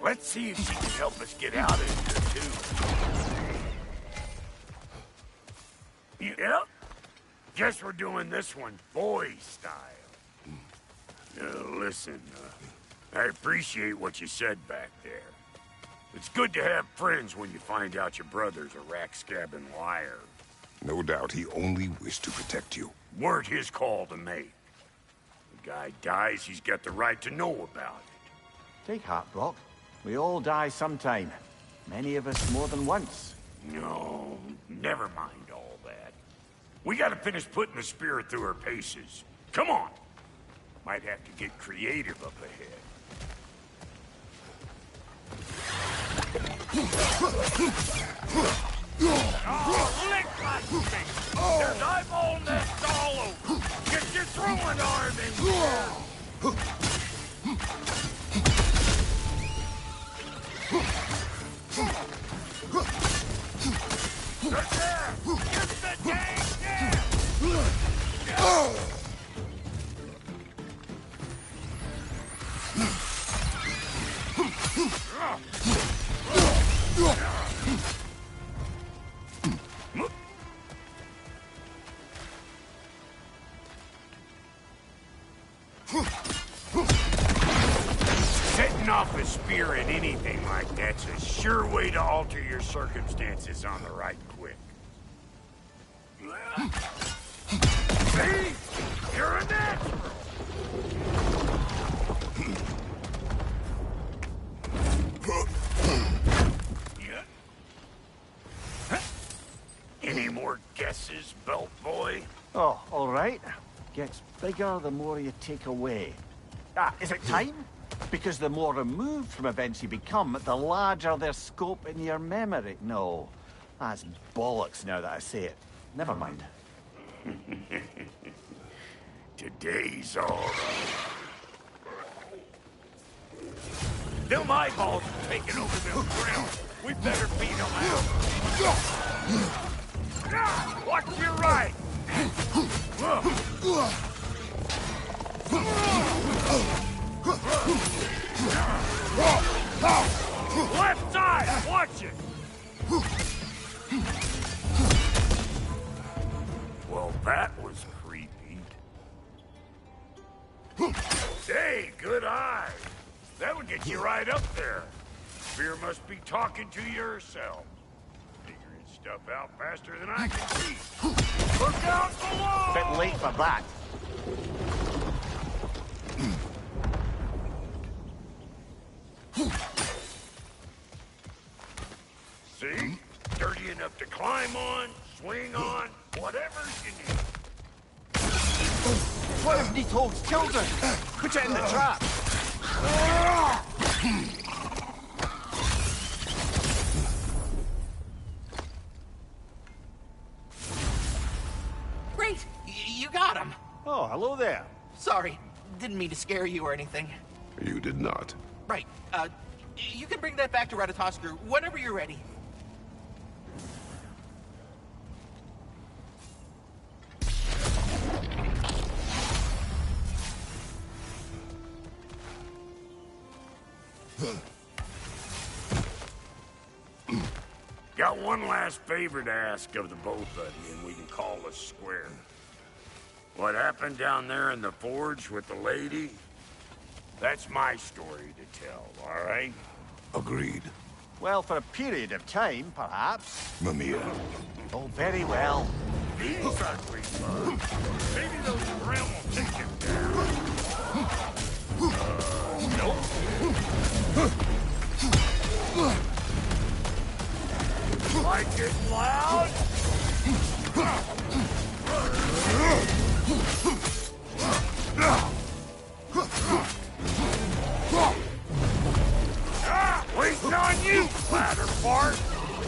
Let's see if she can help us get out of here, too. Yep. Guess we're doing this one boy style. Listen, I appreciate what you said back there. It's good to have friends when you find out your brother's a rack-scabbing liar.
No doubt he only wished to protect you.
Weren't his call to make. The guy dies, he's got the right to know about it.
Take heart, Brock. We all die sometime. Many of us more than once.
No, never mind all that. We gotta finish putting the spirit through her paces. Come on! Might have to get creative up ahead. Oh, lick my face! There's eyeball nests all over! Get your throwing arm in here! Right there! Get the dang nest! Setting off a spear at anything like that's a sure way to alter your circumstances on the right quick. See? You're a natural! Any more guesses, belt boy?
Oh, all right. Gets bigger the more you take away. Ah, is it time? Because the more removed from events you become, the larger their scope in your memory. No, that's bollocks now that I say it. Never mind.
Today's all right. Them eyeballs are taking over them grills. We better beat them out. Watch your right! Left side! Watch it! Well, that was creepy. Hey, good eye. That would get you right up there. Fear must be talking to yourself. Figuring stuff out faster than I can see. Look out below!
Bit late for that.
See? Dirty enough to climb on, swing on, whatever you need.
What if Nidhogg's children? Put it in the trap.
Great! You got him!
Oh, hello there.
Sorry,
didn't mean to scare you or anything.
You did not.
Right. You can bring that back to Ratatoskr whenever you're ready.
Got one last favor to ask of the both of you, and we can call us square. What happened down there in the forge with the lady? That's my story to tell, all right?
Agreed.
Well, for a period of time, perhaps.
Mamiya.
Oh, very well.
These ugly bugs. Maybe those Grim will take him down. Nope. Like it loud? Waiting on you, Splatterfart.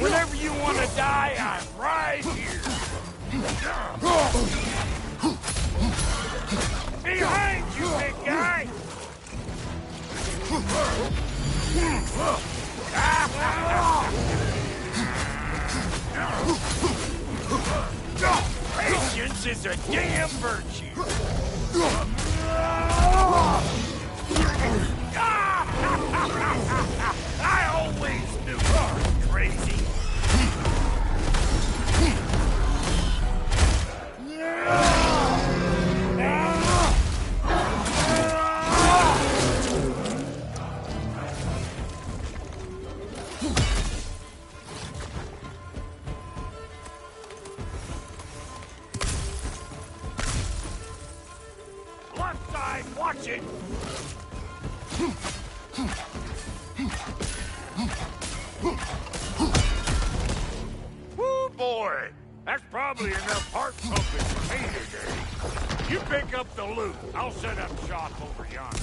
Whenever you want to die, I'm right here. Behind you, big guy! Patience is a damn virtue. I always knew you were crazy. Left side, watch it! Woo, boy! That's probably enough heart pumping for me today. You pick up the loot. I'll set up shop over yonder.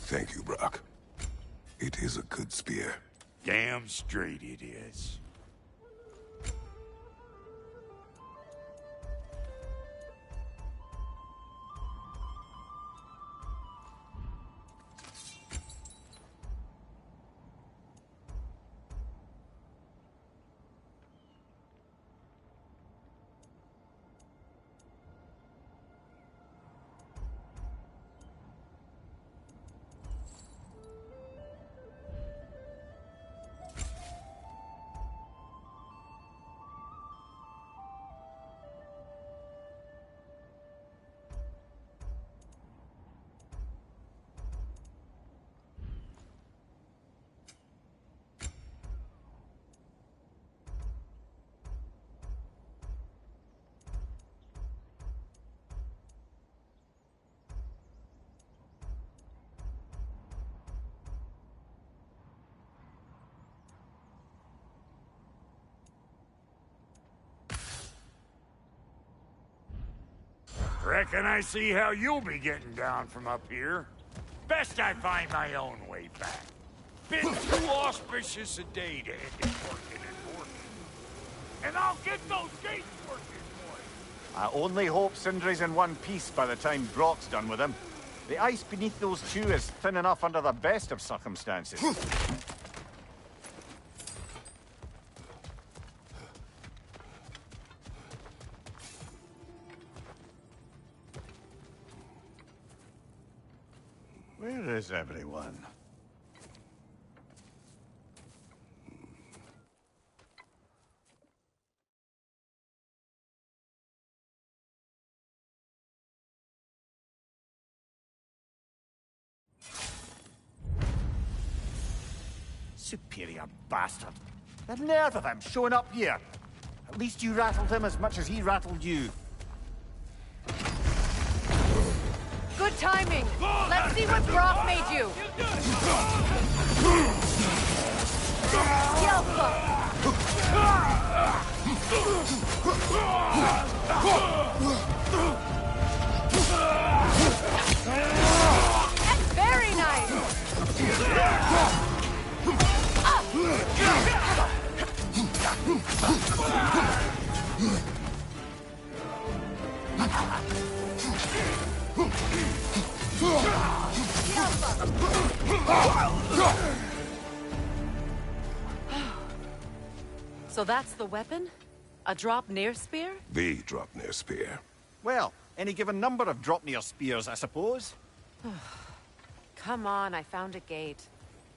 Thank you, Brock. It is a good spear.
Damn straight it is. Reckon I see how you'll be getting down from up here. Best I find my own way back. Been too auspicious a day to end it working and working. And I'll get those gates working for you.
I only hope Sindri's in one piece by the time Brock's done with him. The ice beneath those two is thin enough under the best of circumstances. Where is everyone? Superior bastard. The nerve of him showing up here. At least you rattled him as much as he rattled you.
Good timing. Let's see what Brock made you. Yelpa. So that's the weapon? A Draupnir spear?
The Draupnir spear.
Well, any given number of Draupnir spears, I suppose.
Come on, I found a gate.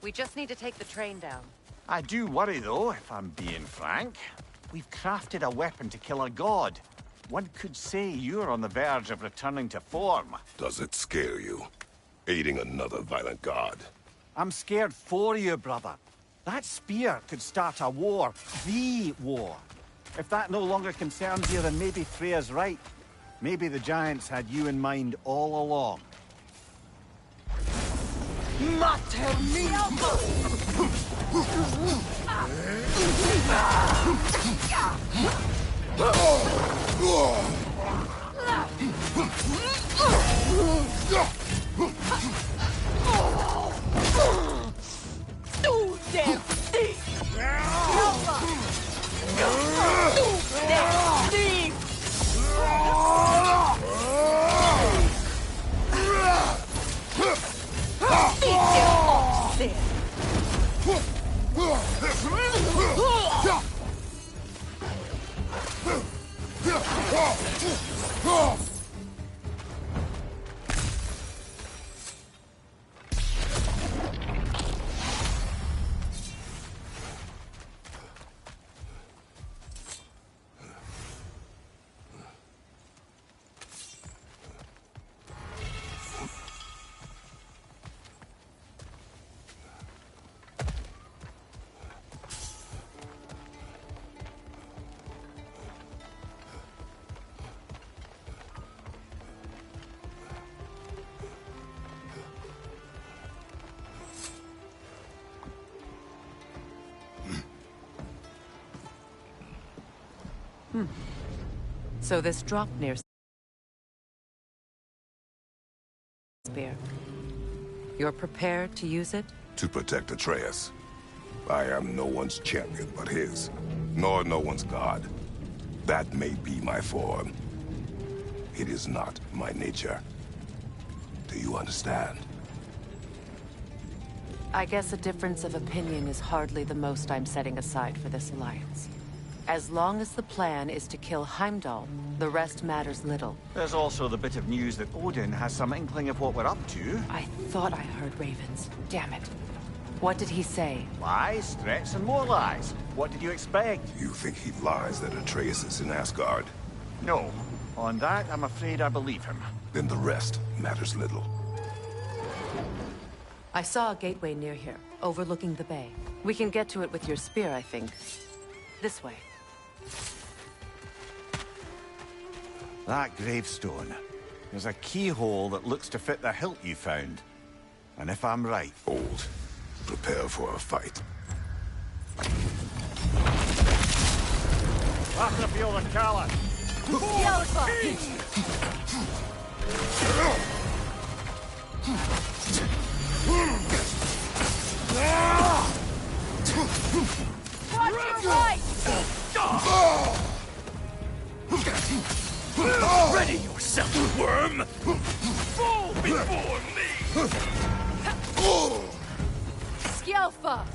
We just need to take the train down.
I do worry, though, if I'm being frank. We've crafted a weapon to kill a god. One could say you're on the verge of returning to form.
Does it scare you? Aiding another violent god?
I'm scared for you, brother. That spear could start a war. The war. If that no longer concerns you, then maybe Freya's right. Maybe the Giants had you in mind all along.
Mater mia! Du der Dieb! Du der Dieb!
So this Draupnir spear. You're prepared to use it?
To protect Atreus. I am no one's champion but his, nor no one's god. That may be my form. It is not my nature. Do you understand?
I guess a difference of opinion is hardly the most I'm setting aside for this alliance. As long as the plan is to kill Heimdall, the rest matters little.
There's also the bit of news that Odin has some inkling of what we're up to.
I thought I heard ravens. Damn it. What did he say?
Lies, threats, and more lies. What did you expect?
You think he lies that Atreus is in Asgard?
No. On that, I'm afraid I believe him.
Then the rest matters little.
I saw a gateway near here, overlooking the bay. We can get to it with your spear, I think. This way.
That gravestone. There's a keyhole that looks to fit the hilt you found. And if I'm right...
Old. Prepare for a fight.
Vathrafiel and Kala!
Watch your right!
Ready yourself, worm! Fall before me!
Skjelfa!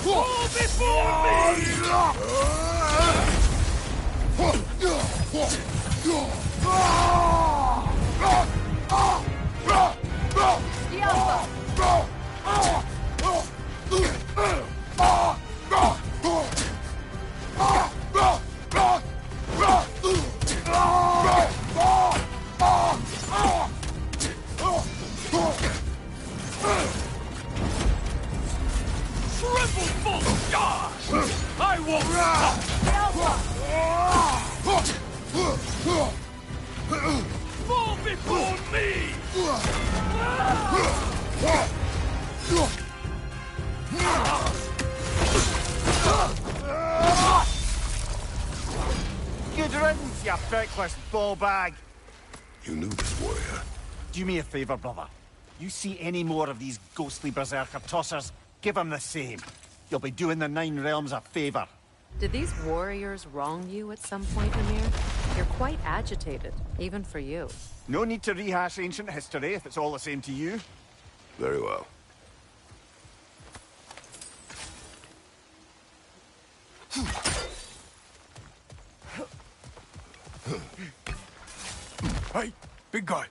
Fall before I won't stop! Fall before me!
Good riddance, you feckless ball bag!
You knew this warrior.
Do me a favor, brother. You see any more of these ghostly berserker tossers, give them the same. You'll be doing the Nine Realms a favor.
Did these warriors wrong you at some point, Amir? You're quite agitated, even for you.
No need to rehash ancient history if it's all the same to you.
Very well.
Hey, big guy.